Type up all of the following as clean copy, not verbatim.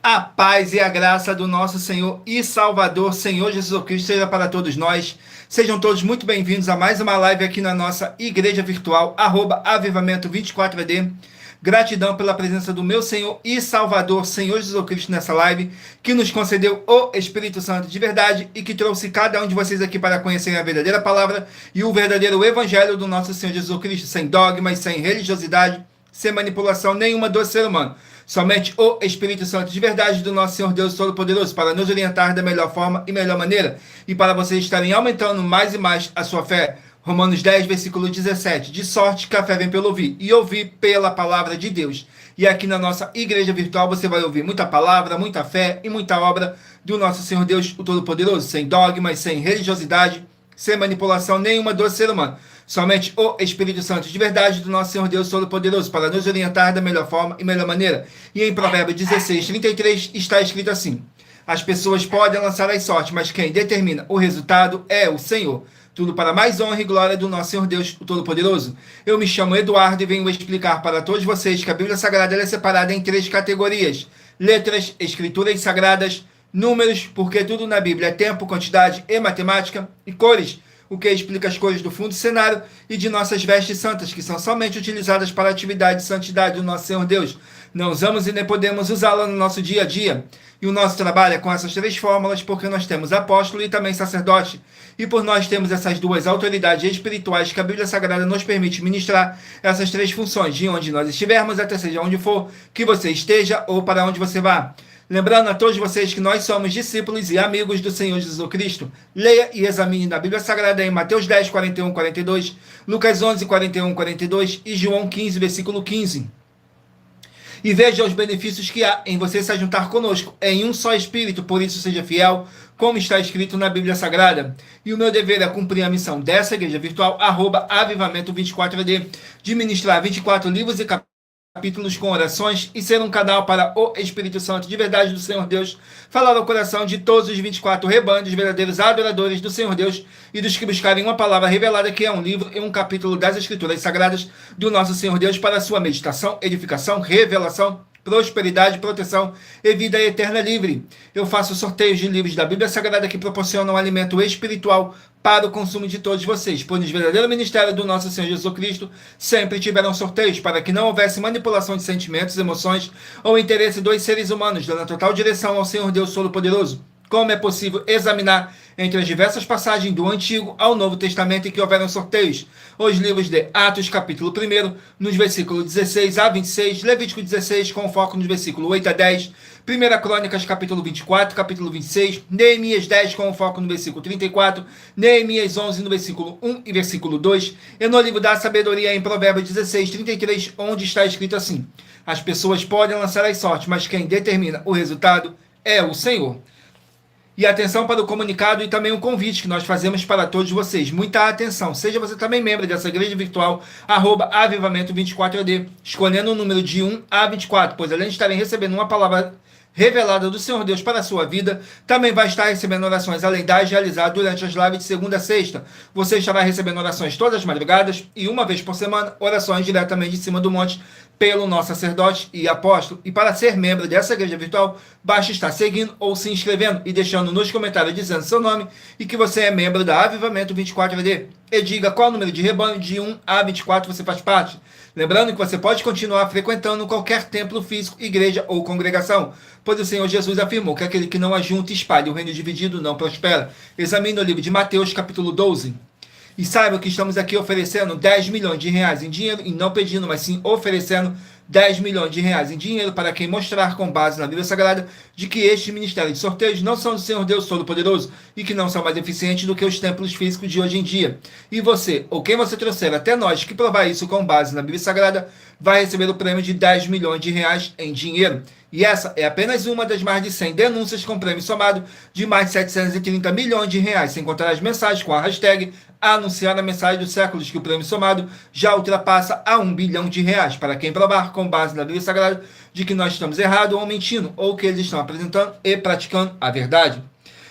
A paz e a graça do nosso Senhor e Salvador, Senhor Jesus Cristo, seja para todos nós. Sejam todos muito bem-vindos a mais uma live aqui na nossa igreja virtual, @avivamento24AD. Gratidão pela presença do meu Senhor e Salvador, Senhor Jesus Cristo, nessa live, que nos concedeu o Espírito Santo de verdade e que trouxe cada um de vocês aqui para conhecerem a verdadeira palavra e o verdadeiro evangelho do nosso Senhor Jesus Cristo, sem dogmas, sem religiosidade, sem manipulação nenhuma do ser humano. Somente o Espírito Santo de verdade do nosso Senhor Deus Todo-Poderoso para nos orientar da melhor forma e melhor maneira e para vocês estarem aumentando mais e mais a sua fé. Romanos 10, versículo 17. De sorte que a fé vem pelo ouvir e ouvir pela palavra de Deus. E aqui na nossa igreja virtual você vai ouvir muita palavra, muita fé e muita obra do nosso Senhor Deus o Todo-Poderoso, sem dogmas, sem religiosidade, sem manipulação nenhuma do ser humano. Somente o Espírito Santo de verdade do nosso Senhor Deus Todo-Poderoso para nos orientar da melhor forma e melhor maneira. E em Provérbios 16, 33 está escrito assim: as pessoas podem lançar as sortes, mas quem determina o resultado é o Senhor. Tudo para mais honra e glória do nosso Senhor Deus o Todo-Poderoso. Eu me chamo Eduardo e venho explicar para todos vocês que a Bíblia Sagrada é separada em 3 categorias: letras, escrituras sagradas, números, porque tudo na Bíblia é tempo, quantidade e matemática, e cores, o que explica as cores do fundo do cenário, e de nossas vestes santas, que são somente utilizadas para a atividade de santidade do nosso Senhor Deus. Não usamos e nem podemos usá-la no nosso dia a dia. E o nosso trabalho é com essas 3 fórmulas, porque nós temos apóstolo e também sacerdote. E por nós temos essas 2 autoridades espirituais que a Bíblia Sagrada nos permite ministrar essas 3 funções, de onde nós estivermos, até seja onde for que você esteja ou para onde você vá. Lembrando a todos vocês que nós somos discípulos e amigos do Senhor Jesus Cristo. Leia e examine na Bíblia Sagrada em Mateus 10, 41, 42, Lucas 11, 41, 42 e João 15, versículo 15. E veja os benefícios que há em você se juntar conosco em um só Espírito, por isso seja fiel, como está escrito na Bíblia Sagrada. E o meu dever é cumprir a missão dessa igreja virtual, @avivamento24AD, de ministrar 24 livros e capítulos com orações e ser um canal para o Espírito Santo de verdade do Senhor Deus, falar ao coração de todos os 24 rebanhos, verdadeiros adoradores do Senhor Deus e dos que buscarem uma palavra revelada, que é um livro e um capítulo das Escrituras Sagradas do nosso Senhor Deus, para a sua meditação, edificação, revelação, prosperidade, proteção e vida eterna livre. Eu faço sorteios de livros da Bíblia Sagrada que proporcionam alimento espiritual para o consumo de todos vocês, pois no verdadeiro ministério do nosso Senhor Jesus Cristo sempre tiveram sorteios para que não houvesse manipulação de sentimentos, emoções ou interesse dos seres humanos, dando a total direção ao Senhor Deus Todo-Poderoso. Como é possível examinar entre as diversas passagens do Antigo ao Novo Testamento em que houveram sorteios? Os livros de Atos, capítulo 1, nos versículos 16 a 26, Levítico 16, com foco nos versículos 8 a 10, 1 Crônicas, capítulo 24, capítulo 26, Neemias 10, com foco no versículo 34, Neemias 11, no versículo 1 e versículo 2, e no livro da sabedoria, em Provérbios 16, 33, onde está escrito assim: as pessoas podem lançar as sortes, mas quem determina o resultado é o Senhor. E atenção para o comunicado e também o convite que nós fazemos para todos vocês. Muita atenção. Seja você também membro dessa igreja virtual, @avivamento24AD, escolhendo o número de 1 a 24, pois além de estarem recebendo uma palavra revelada do Senhor Deus para a sua vida, também vai estar recebendo orações além das realizadas durante as lives de segunda a sexta. Você estará recebendo orações todas as madrugadas e uma vez por semana, orações diretamente de cima do monte pelo nosso sacerdote e apóstolo. E para ser membro dessa igreja virtual, basta estar seguindo ou se inscrevendo e deixando nos comentários dizendo seu nome e que você é membro da Avivamento 24AD. E diga qual número de rebanho de 1 a 24 você faz parte. Lembrando que você pode continuar frequentando qualquer templo físico, igreja ou congregação, pois o Senhor Jesus afirmou que aquele que não ajunta e espalha o reino dividido não prospera. Examine o livro de Mateus, capítulo 12. E saiba que estamos aqui oferecendo 10 milhões de reais em dinheiro, e não pedindo, mas sim oferecendo 10 milhões de reais em dinheiro para quem mostrar, com base na Bíblia Sagrada, de que este ministério de sorteios não são do Senhor Deus Todo-Poderoso e que não são mais eficientes do que os templos físicos de hoje em dia. E você, ou quem você trouxer até nós que provar isso com base na Bíblia Sagrada, vai receber o prêmio de 10 milhões de reais em dinheiro. E essa é apenas uma das mais de 100 denúncias com prêmio somado de mais de 730 milhões de reais, sem contar as mensagens com a hashtag anunciar a mensagem dos séculos, que o prêmio somado já ultrapassa a 1 bilhão de reais, para quem provar, com base na Bíblia Sagrada, de que nós estamos errados ou mentindo, ou que eles estão apresentando e praticando a verdade.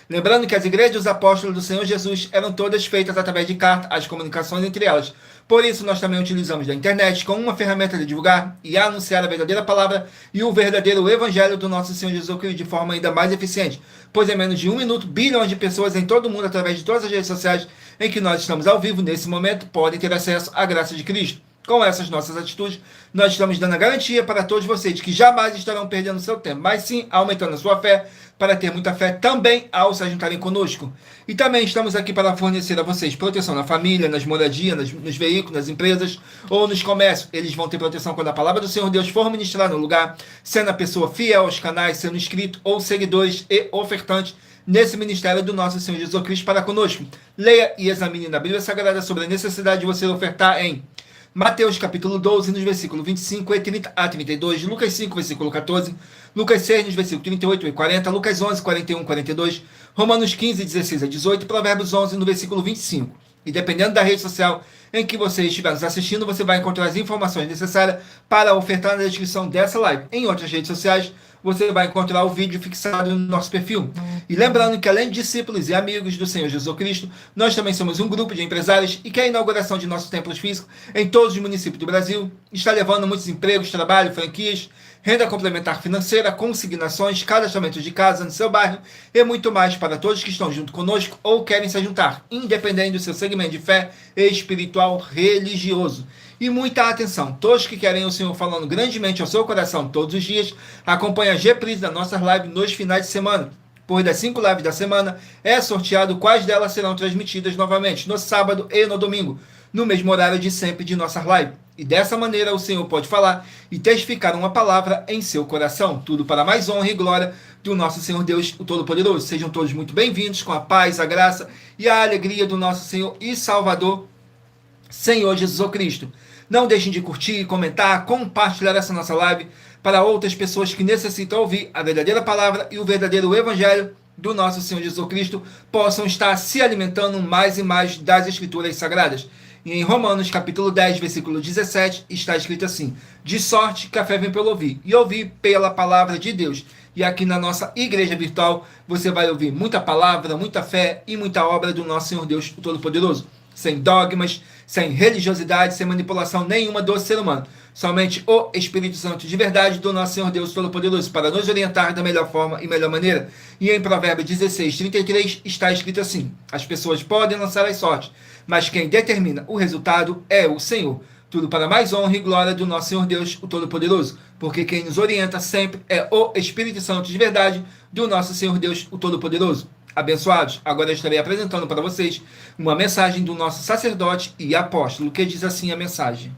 Lembrando que as igrejas dos apóstolos do Senhor Jesus eram todas feitas através de carta, as comunicações entre elas, Por isso, nós também utilizamos da internet como uma ferramenta de divulgar e anunciar a verdadeira palavra e o verdadeiro evangelho do nosso Senhor Jesus Cristo de forma ainda mais eficiente, pois em menos de 1 minuto, bilhões de pessoas em todo o mundo, através de todas as redes sociais em que nós estamos ao vivo nesse momento, podem ter acesso à graça de Cristo. Com essas nossas atitudes, nós estamos dando a garantia para todos vocês de que jamais estarão perdendo seu tempo, mas sim aumentando a sua fé, para ter muita fé também ao se juntarem conosco. E também estamos aqui para fornecer a vocês proteção na família, nas moradias, nos veículos, nas empresas ou nos comércios. Eles vão ter proteção quando a palavra do Senhor Deus for ministrar no lugar, sendo a pessoa fiel aos canais, sendo inscrito ou seguidores e ofertantes nesse ministério do nosso Senhor Jesus Cristo para conosco. Leia e examine na Bíblia Sagrada sobre a necessidade de você ofertar em Mateus capítulo 12, nos versículos 25 e 30 a 32, Lucas 5, versículo 14, Lucas 6, nos versículos 38 e 40, Lucas 11, 41 e 42, Romanos 15, 16 a 18, Provérbios 11, no versículo 25. E dependendo da rede social em que você estiver nos assistindo, você vai encontrar as informações necessárias para ofertar na descrição dessa live. Em outras redes sociais, você vai encontrar o vídeo fixado no nosso perfil. E lembrando que além de discípulos e amigos do Senhor Jesus Cristo, nós também somos um grupo de empresários e que a inauguração de nossos templos físicos em todos os municípios do Brasil está levando muitos empregos, trabalho, franquias, renda complementar financeira, consignações, cadastramentos de casa no seu bairro e muito mais para todos que estão junto conosco ou querem se juntar, independente do seu segmento de fé espiritual religioso. E muita atenção, todos que querem o Senhor falando grandemente ao seu coração todos os dias, acompanhe as reprises das nossas lives nos finais de semana. Pois das 5 lives da semana, é sorteado quais delas serão transmitidas novamente, no sábado e no domingo, no mesmo horário de sempre de nossas lives. E dessa maneira o Senhor pode falar e testificar uma palavra em seu coração. Tudo para mais honra e glória do nosso Senhor Deus, o Todo-Poderoso. Sejam todos muito bem-vindos com a paz, a graça e a alegria do nosso Senhor e Salvador, Senhor Jesus Cristo. Não deixem de curtir, comentar, compartilhar essa nossa live para outras pessoas que necessitam ouvir a verdadeira palavra e o verdadeiro evangelho do nosso Senhor Jesus Cristo possam estar se alimentando mais e mais das Escrituras Sagradas. E em Romanos capítulo 10, versículo 17, está escrito assim: de sorte que a fé vem pelo ouvir, e ouvir pela palavra de Deus. E aqui na nossa igreja virtual, você vai ouvir muita palavra, muita fé e muita obra do nosso Senhor Deus, o Todo-Poderoso. Sem dogmas, sem religiosidade, sem manipulação nenhuma do ser humano. Somente o Espírito Santo de verdade do nosso Senhor Deus Todo-Poderoso para nos orientar da melhor forma e melhor maneira. E em Provérbios 16, 33 está escrito assim: as pessoas podem lançar as sortes, mas quem determina o resultado é o Senhor. Tudo para mais honra e glória do nosso Senhor Deus, o Todo-Poderoso. Porque quem nos orienta sempre é o Espírito Santo de verdade do nosso Senhor Deus, o Todo-Poderoso. Abençoados, agora eu estarei apresentando para vocês uma mensagem do nosso sacerdote e apóstolo, que diz assim a mensagem.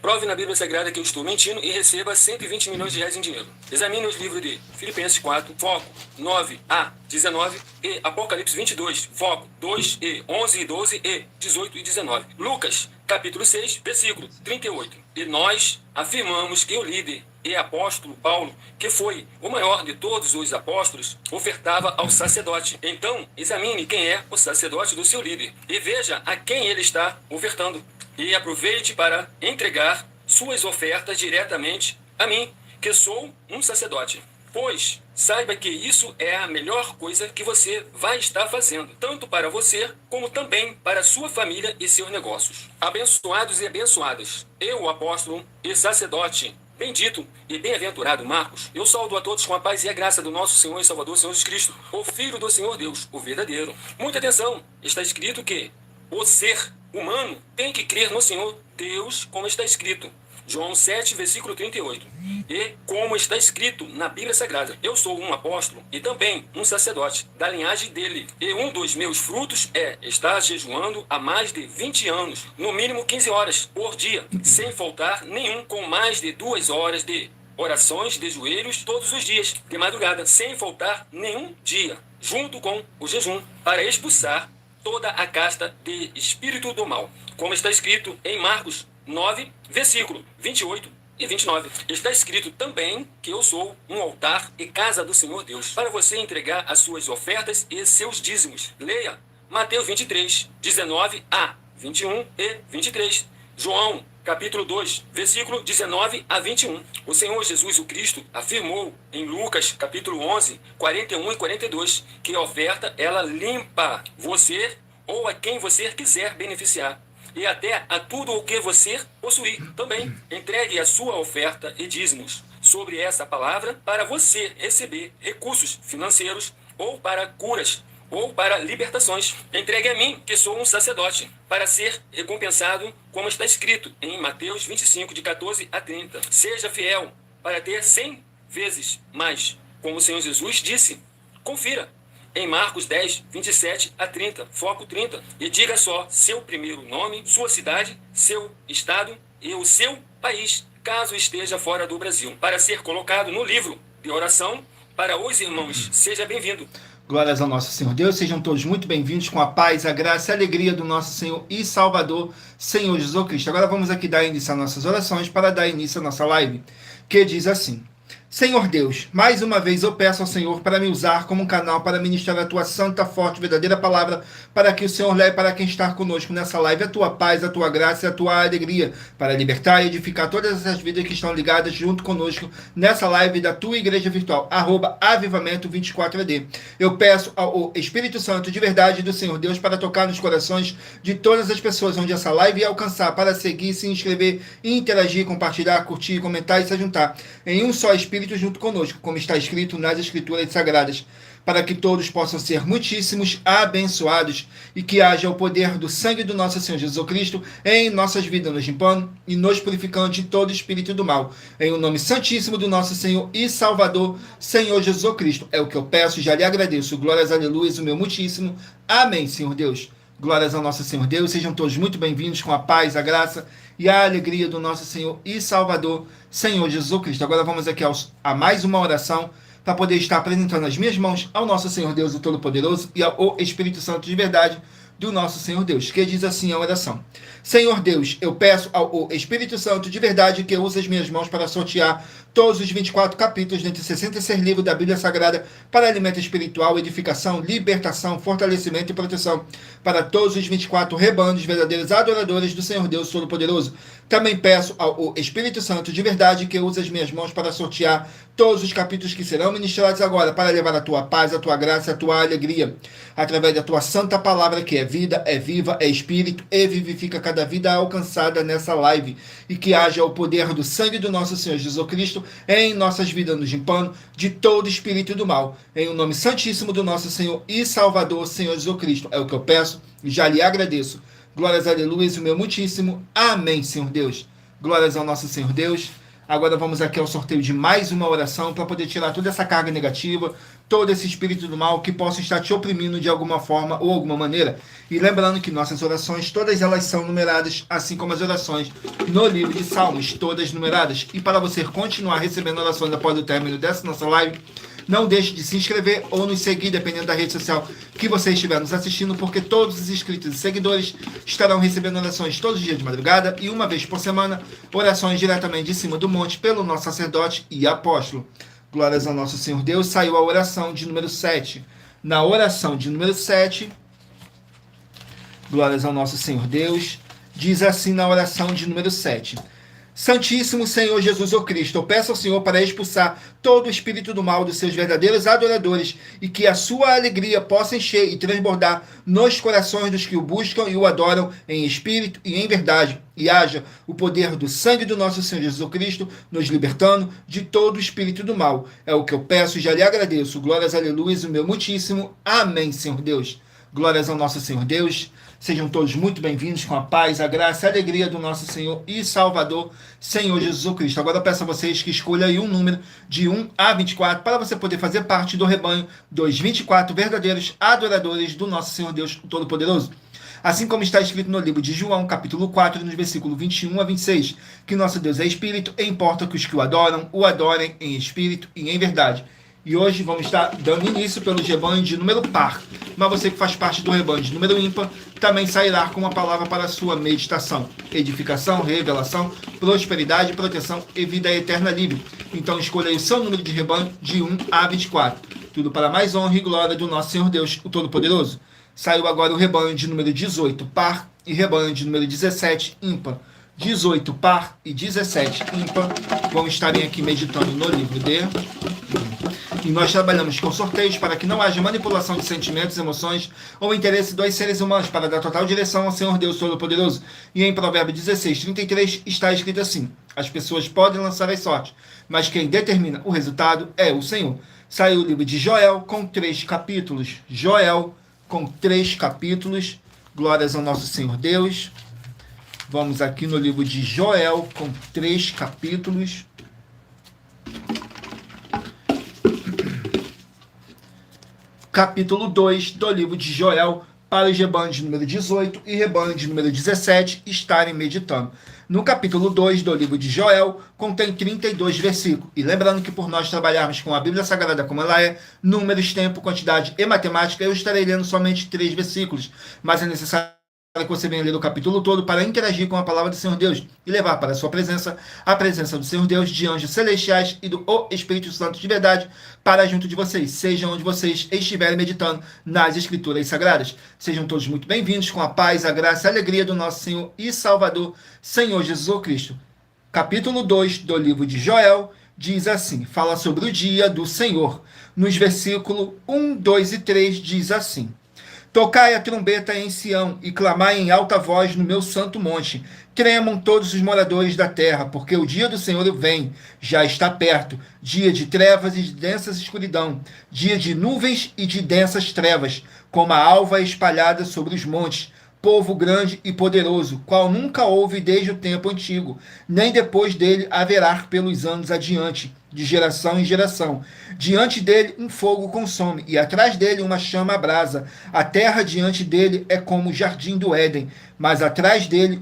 Prove na Bíblia Sagrada que eu estou mentindo e receba 120 milhões de reais em dinheiro. Examine os livros de Filipenses 4, foco 9 a 19 e Apocalipse 22, foco 2 e 11 e 12 e 18 e 19. Lucas, capítulo 6, versículo 38. E nós afirmamos que o líder e apóstolo Paulo, que foi o maior de todos os apóstolos, ofertava ao sacerdote. Então, examine quem é o sacerdote do seu líder e veja a quem ele está ofertando. E aproveite para entregar suas ofertas diretamente a mim, que sou um sacerdote. Pois saiba que isso é a melhor coisa que você vai estar fazendo, tanto para você, como também para sua família e seus negócios. Abençoados e abençoadas, eu, o apóstolo e sacerdote, bendito e bem-aventurado Marcos, eu saúdo a todos com a paz e a graça do nosso Senhor e Salvador, Senhor Jesus Cristo, o Filho do Senhor Deus, o verdadeiro. Muita atenção, está escrito que o ser humano tem que crer no Senhor Deus, como está escrito. João 7, versículo 38. E como está escrito na Bíblia Sagrada, eu sou um apóstolo e também um sacerdote da linhagem dele. E um dos meus frutos é estar jejuando há mais de 20 anos, no mínimo 15 horas por dia, sem faltar nenhum, com mais de 2 horas de orações de joelhos todos os dias, de madrugada, sem faltar nenhum dia, junto com o jejum, para expulsar toda a casta de espírito do mal, como está escrito em Marcos 9, versículo 28 e 29. Está escrito também que eu sou um altar e casa do Senhor Deus, para você entregar as suas ofertas e seus dízimos. Leia Mateus 23, 19 a 21 e 23. João, capítulo 2, versículo 19 a 21. O Senhor Jesus o Cristo afirmou em Lucas, capítulo 11, 41 e 42, que a oferta, ela limpa você ou a quem você quiser beneficiar. e até a tudo o que você possuir. Também entregue a sua oferta e dízimos sobre essa palavra para você receber recursos financeiros ou para curas ou para libertações. Entregue a mim, que sou um sacerdote, para ser recompensado, como está escrito em Mateus 25, de 14 a 30. Seja fiel para ter 100 vezes mais, como o Senhor Jesus disse. Confira em Marcos 10, 27 a 30, foco 30. E diga só seu primeiro nome, sua cidade, seu estado e o seu país, caso esteja fora do Brasil, para ser colocado no livro de oração para os irmãos. Seja bem-vindo. Glórias ao nosso Senhor Deus, sejam todos muito bem-vindos com a paz, a graça e a alegria do nosso Senhor e Salvador, Senhor Jesus Cristo. Agora vamos aqui dar início às nossas orações para dar início à nossa live, que diz assim: Senhor Deus, mais uma vez eu peço ao Senhor para me usar como um canal para ministrar a tua santa, forte, verdadeira palavra, para que o Senhor leve para quem está conosco nessa live a tua paz, a tua graça e a tua alegria, para libertar e edificar todas essas vidas que estão ligadas junto conosco nessa live da tua igreja virtual, @avivamento24AD. Eu peço ao Espírito Santo de verdade do Senhor Deus para tocar nos corações de todas as pessoas onde essa live ia alcançar, para seguir, se inscrever, interagir, compartilhar, curtir, comentar e se juntar em um só Espírito junto conosco, como está escrito nas Escrituras Sagradas, para que todos possam ser muitíssimos abençoados e que haja o poder do sangue do nosso Senhor Jesus Cristo em nossas vidas, nos limpando e nos purificando de todo espírito do mal. Em o nome santíssimo do nosso Senhor e Salvador, Senhor Jesus Cristo. É o que eu peço e já lhe agradeço. Glórias, aleluia, o meu muitíssimo. Amém, Senhor Deus. Glórias ao nosso Senhor Deus. Sejam todos muito bem-vindos com a paz, a graça e a alegria do nosso Senhor e Salvador, Senhor Jesus Cristo. Agora vamos aqui a mais uma oração para poder estar apresentando as minhas mãos ao nosso Senhor Deus, o Todo-Poderoso, e ao Espírito Santo de verdade do nosso Senhor Deus, que diz assim a oração: Senhor Deus, eu peço ao Espírito Santo de verdade que use as minhas mãos para sortear todos os 24 capítulos dentre 66 livros da Bíblia Sagrada para alimento espiritual, edificação, libertação, fortalecimento e proteção para todos os 24 rebanhos verdadeiros adoradores do Senhor Deus Todo-Poderoso. Também peço ao Espírito Santo de verdade que use as minhas mãos para sortear todos os capítulos que serão ministrados agora para levar a tua paz, a tua graça e a tua alegria através da tua santa palavra, que é vida, é viva, é espírito e vivifica cada vida alcançada nessa live, e que haja o poder do sangue do nosso Senhor Jesus Cristo em nossas vidas, nos limpando de todo espírito do mal, em o nome santíssimo do nosso Senhor e Salvador, Senhor Jesus Cristo. É o que eu peço e já lhe agradeço. Glórias, aleluia, o meu muitíssimo. Amém, Senhor Deus. Glórias ao nosso Senhor Deus. Agora vamos aqui ao sorteio de mais uma oração para poder tirar toda essa carga negativa, todo esse espírito do mal que possa estar te oprimindo de alguma forma ou alguma maneira. E lembrando que nossas orações, todas elas são numeradas, assim como as orações no livro de Salmos, todas numeradas. E para você continuar recebendo orações após o término dessa nossa live, não deixe de se inscrever ou nos seguir, dependendo da rede social que você estiver nos assistindo, porque todos os inscritos e seguidores estarão recebendo orações todos os dias de madrugada e uma vez por semana, orações diretamente de cima do monte pelo nosso sacerdote e apóstolo. Glórias ao nosso Senhor Deus. Saiu a oração de número 7. Na oração de número 7, glórias ao nosso Senhor Deus, diz assim na oração de número 7: Santíssimo Senhor Jesus o Cristo, eu peço ao Senhor para expulsar todo o espírito do mal dos seus verdadeiros adoradores e que a sua alegria possa encher e transbordar nos corações dos que o buscam e o adoram em espírito e em verdade, e haja o poder do sangue do nosso Senhor Jesus Cristo nos libertando de todo o espírito do mal. É o que eu peço e já lhe agradeço. Glórias, aleluia, o meu muitíssimo. Amém, Senhor Deus. Glórias ao nosso Senhor Deus. Sejam todos muito bem-vindos com a paz, a graça e a alegria do nosso Senhor e Salvador, Senhor Jesus Cristo. Agora eu peço a vocês que escolham aí um número de 1 a 24 para você poder fazer parte do rebanho dos 24 verdadeiros adoradores do nosso Senhor Deus Todo-Poderoso. Assim como está escrito no livro de João, capítulo 4, nos versículos 21 a 26, que nosso Deus é Espírito e importa que os que o adorem em Espírito e em verdade. E hoje vamos estar dando início pelo rebanho de número par. Mas você que faz parte do rebanho de número ímpar, também sairá com uma palavra para a sua meditação. Edificação, revelação, prosperidade, proteção e vida eterna livre. Então escolha aí o seu número de rebanho de 1 a 24. Tudo para mais honra e glória do nosso Senhor Deus, o Todo-Poderoso. Saiu agora o rebanho de número 18, par, e rebanho de número 17, ímpar. 18, par, e 17, ímpar. Vão estarem aqui meditando no livro de... E nós trabalhamos com sorteios para que não haja manipulação de sentimentos, emoções ou interesse dos seres humanos, para dar total direção ao Senhor Deus Todo-Poderoso. E em Provérbios 16:33 está escrito assim: as pessoas podem lançar as sortes, mas quem determina o resultado é o Senhor. Saiu o livro de Joel com 3 capítulos. Joel com 3 capítulos. Glórias ao nosso Senhor Deus. Vamos aqui no livro de Joel com 3 capítulos. Capítulo 2 do livro de Joel, para os rebanhos de número 18 e rebanho de número 17 estarem meditando. No capítulo 2 do livro de Joel, contém 32 versículos. E lembrando que por nós trabalharmos com a Bíblia Sagrada como ela é, números, tempo, quantidade e matemática, eu estarei lendo somente 3 versículos. Mas é necessário que você venha ler o capítulo todo para interagir com a palavra do Senhor Deus e levar para a sua presença a presença do Senhor Deus, de anjos celestiais e do Espírito Santo de verdade para junto de vocês, seja onde vocês estiverem meditando nas Escrituras Sagradas. Sejam todos muito bem-vindos com a paz, a graça e a alegria do nosso Senhor e Salvador, Senhor Jesus Cristo. Capítulo 2 do livro de Joel diz assim, fala sobre o dia do Senhor. Nos versículos 1, 2 e 3 diz assim: tocai a trombeta em Sião e clamai em alta voz no meu santo monte. Tremam todos os moradores da terra, porque o dia do Senhor vem, já está perto. Dia de trevas e de densas escuridão, dia de nuvens e de densas trevas, como a alva espalhada sobre os montes. Povo grande e poderoso, qual nunca houve desde o tempo antigo, nem depois dele haverá pelos anos adiante, de geração em geração. Diante dele um fogo consome, e atrás dele uma chama abrasa. A terra diante dele é como o jardim do Éden, mas atrás dele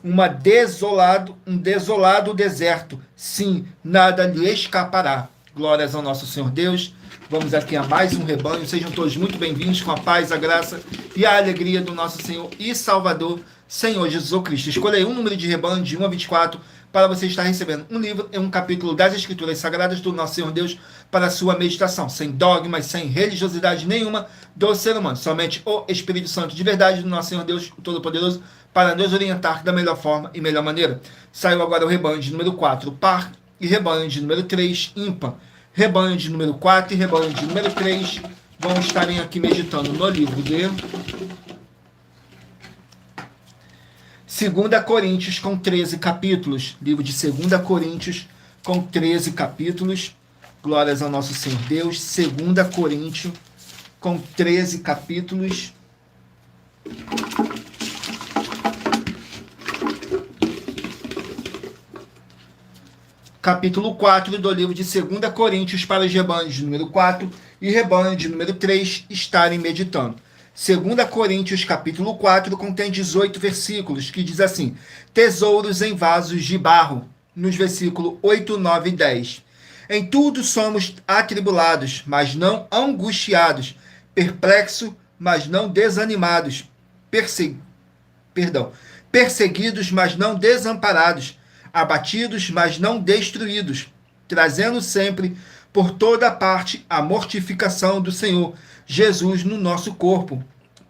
um desolado deserto. Sim, nada lhe escapará. Glórias ao nosso Senhor Deus. Vamos aqui a mais um rebanho. Sejam todos muito bem-vindos com a paz, a graça e a alegria do nosso Senhor e Salvador, Senhor Jesus Cristo. Escolhi um número de rebanho de 1 a 24 para você estar recebendo um livro e um capítulo das Escrituras Sagradas do nosso Senhor Deus para a sua meditação, sem dogmas, sem religiosidade nenhuma do ser humano. Somente o Espírito Santo de verdade do nosso Senhor Deus Todo-Poderoso para nos orientar da melhor forma e melhor maneira. Saiu agora o rebanho de número 4, par, e rebanho de número 3, ímpar. Rebanho de número 4 e rebanho de número 3 vão estarem aqui meditando no livro de 2 Coríntios com 13 capítulos. Livro de 2 Coríntios com 13 capítulos. Glórias ao nosso Senhor Deus. 2 Coríntios com 13 capítulos. Capítulo 4 do livro de 2 Coríntios para os rebanhos de número 4 e rebanho de número 3 estarem meditando. 2 Coríntios capítulo 4 contém 18 versículos, que diz assim: tesouros em vasos de barro, nos versículos 8, 9 e 10. Em tudo somos atribulados, mas não angustiados, perplexos, mas não desanimados, perseguidos, mas não desamparados, abatidos, mas não destruídos, trazendo sempre por toda parte a mortificação do Senhor Jesus no nosso corpo,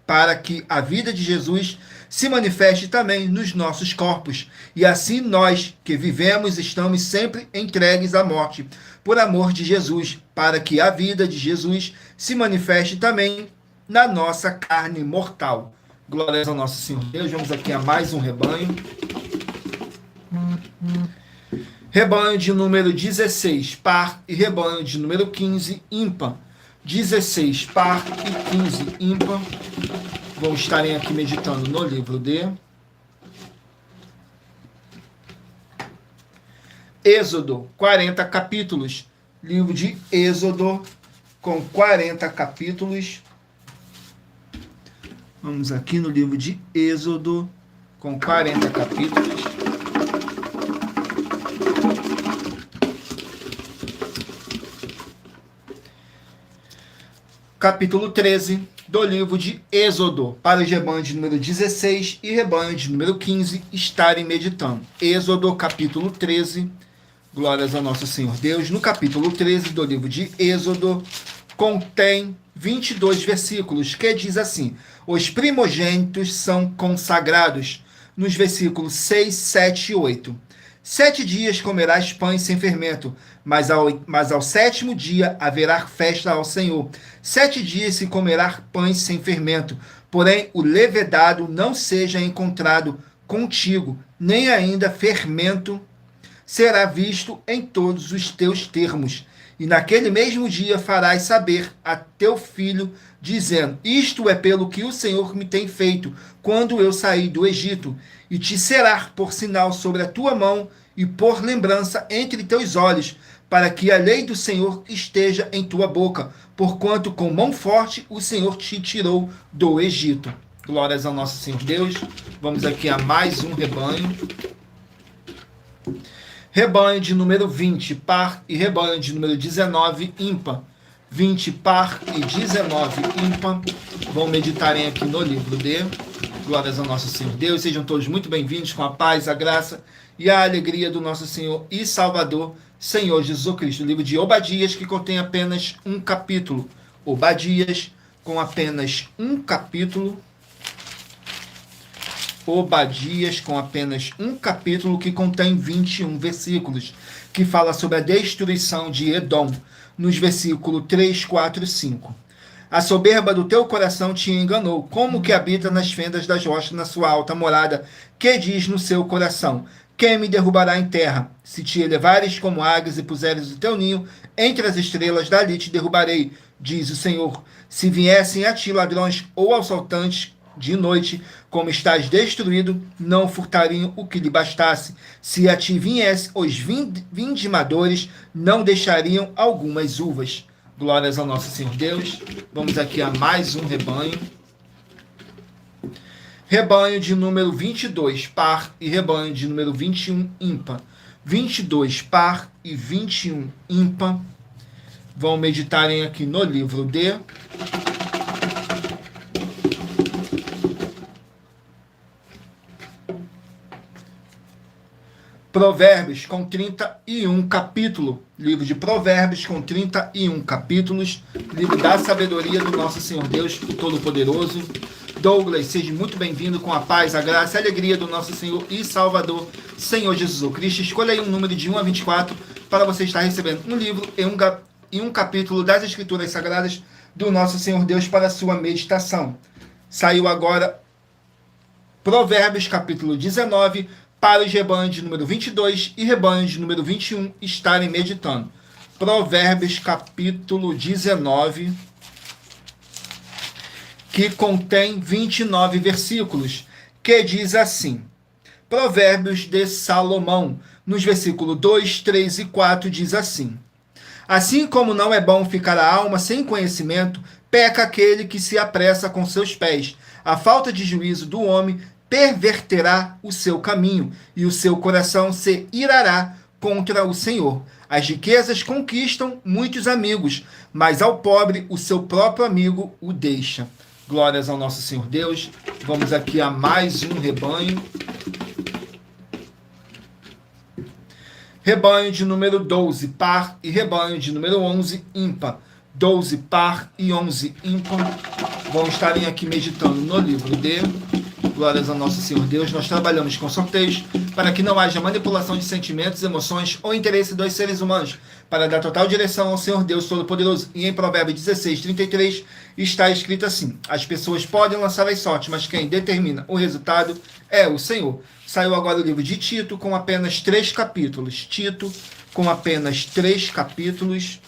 para que a vida de Jesus se manifeste também nos nossos corpos. E assim nós, que vivemos, estamos sempre entregues à morte, por amor de Jesus, para que a vida de Jesus se manifeste também na nossa carne mortal. Glórias ao nosso Senhor Deus. Vamos aqui a mais um rebanho. Rebanho de número 16, par, e rebanho de número 15, ímpar. 16, par, e 15, ímpar. Vão estarem aqui meditando no livro de Êxodo, 40 capítulos. Livro de Êxodo, com 40 capítulos. Vamos aqui no livro de Êxodo, com 40 capítulos. Capítulo 13 do livro de Êxodo, para os rebanhos de número 16 e rebanho de número 15 estarem meditando. Êxodo, capítulo 13, glórias ao nosso Senhor Deus. No capítulo 13 do livro de Êxodo, contém 22 versículos, que diz assim: os primogênitos são consagrados, nos versículos 6, 7 e 8. 7 dias comerás pães sem fermento, mas ao sétimo dia haverá festa ao Senhor. 7 dias se comerá pães sem fermento, porém o levedado não seja encontrado contigo, nem ainda fermento será visto em todos os teus termos. E naquele mesmo dia farás saber a teu filho, dizendo: isto é pelo que o Senhor me tem feito, quando eu saí do Egito. E te será por sinal sobre a tua mão e por lembrança entre teus olhos, para que a lei do Senhor esteja em tua boca, porquanto com mão forte o Senhor te tirou do Egito. Glórias ao nosso Senhor Deus. Vamos aqui a mais um rebanho. Rebanho de número 20, par, e rebanho de número 19, ímpar. 20, par, e 19, ímpar. Vão meditarem aqui no livro de Glórias ao nosso Senhor Deus. Sejam todos muito bem-vindos com a paz, a graça e a alegria do nosso Senhor e Salvador, Senhor Jesus Cristo. O livro de Obadias, que contém apenas um capítulo. Obadias, com apenas um capítulo. Obadias, com apenas um capítulo, que contém 21 versículos, que fala sobre a destruição de Edom, nos versículos 3, 4 e 5. A soberba do teu coração te enganou, como que habita nas fendas das rochas na sua alta morada, que diz no seu coração: quem me derrubará em terra? Se te elevares como águias e puseres o teu ninho entre as estrelas, dali te derrubarei, diz o Senhor. Se viessem a ti ladrões ou assaltantes de noite, como estás destruído, não furtariam o que lhe bastasse. Se a ti viessem os vindimadores, não deixariam algumas uvas. Glórias ao nosso Senhor Deus. Vamos aqui a mais um rebanho. Rebanho de número 22, par, e rebanho de número 21, ímpar. 22, par, e 21, ímpar. Vão meditarem aqui no livro de Provérbios, com 31 capítulos. Livro de Provérbios, com 31 capítulos. Livro da sabedoria do nosso Senhor Deus Todo-Poderoso. Douglas, seja muito bem-vindo com a paz, a graça e a alegria do nosso Senhor e Salvador, Senhor Jesus Cristo. Escolha aí um número de 1 a 24 para você estar recebendo um livro e um capítulo das Escrituras Sagradas do nosso Senhor Deus para a sua meditação. Saiu agora Provérbios, capítulo 19, para os rebanhos de número 22 e rebanhos de número 21 estarem meditando. Provérbios, capítulo 19, que contém 29 versículos, que diz assim: Provérbios de Salomão, nos versículos 2, 3 e 4, diz assim: assim como não é bom ficar a alma sem conhecimento, peca aquele que se apressa com seus pés. A falta de juízo do homem perverterá o seu caminho, e o seu coração se irará contra o Senhor. As riquezas conquistam muitos amigos, mas ao pobre o seu próprio amigo o deixa. Glórias ao nosso Senhor Deus. Vamos aqui a mais um rebanho. Rebanho de número 12, par, e rebanho de número 11, ímpar. 12, par, e 11, ímpar. Vão estarem aqui meditando no livro de Glórias ao nosso Senhor Deus. Nós trabalhamos com sorteios para que não haja manipulação de sentimentos, emoções ou interesse dos seres humanos, para dar total direção ao Senhor Deus Todo-Poderoso. E em Provérbios 16, 33, está escrito assim: as pessoas podem lançar as sortes, mas quem determina o resultado é o Senhor. Saiu agora o livro de Tito, com apenas 3 capítulos. Tito, com apenas 3 capítulos.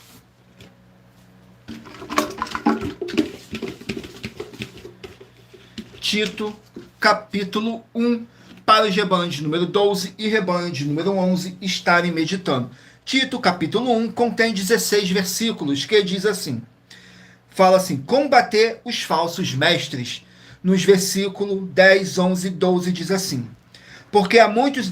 Tito, capítulo 1, para os rebanhos de número 12 e rebanho de número 11 estarem meditando. Tito, capítulo 1, contém 16 versículos, que diz assim, fala assim: combater os falsos mestres. Nos versículos 10, 11 e 12 diz assim: porque há muitos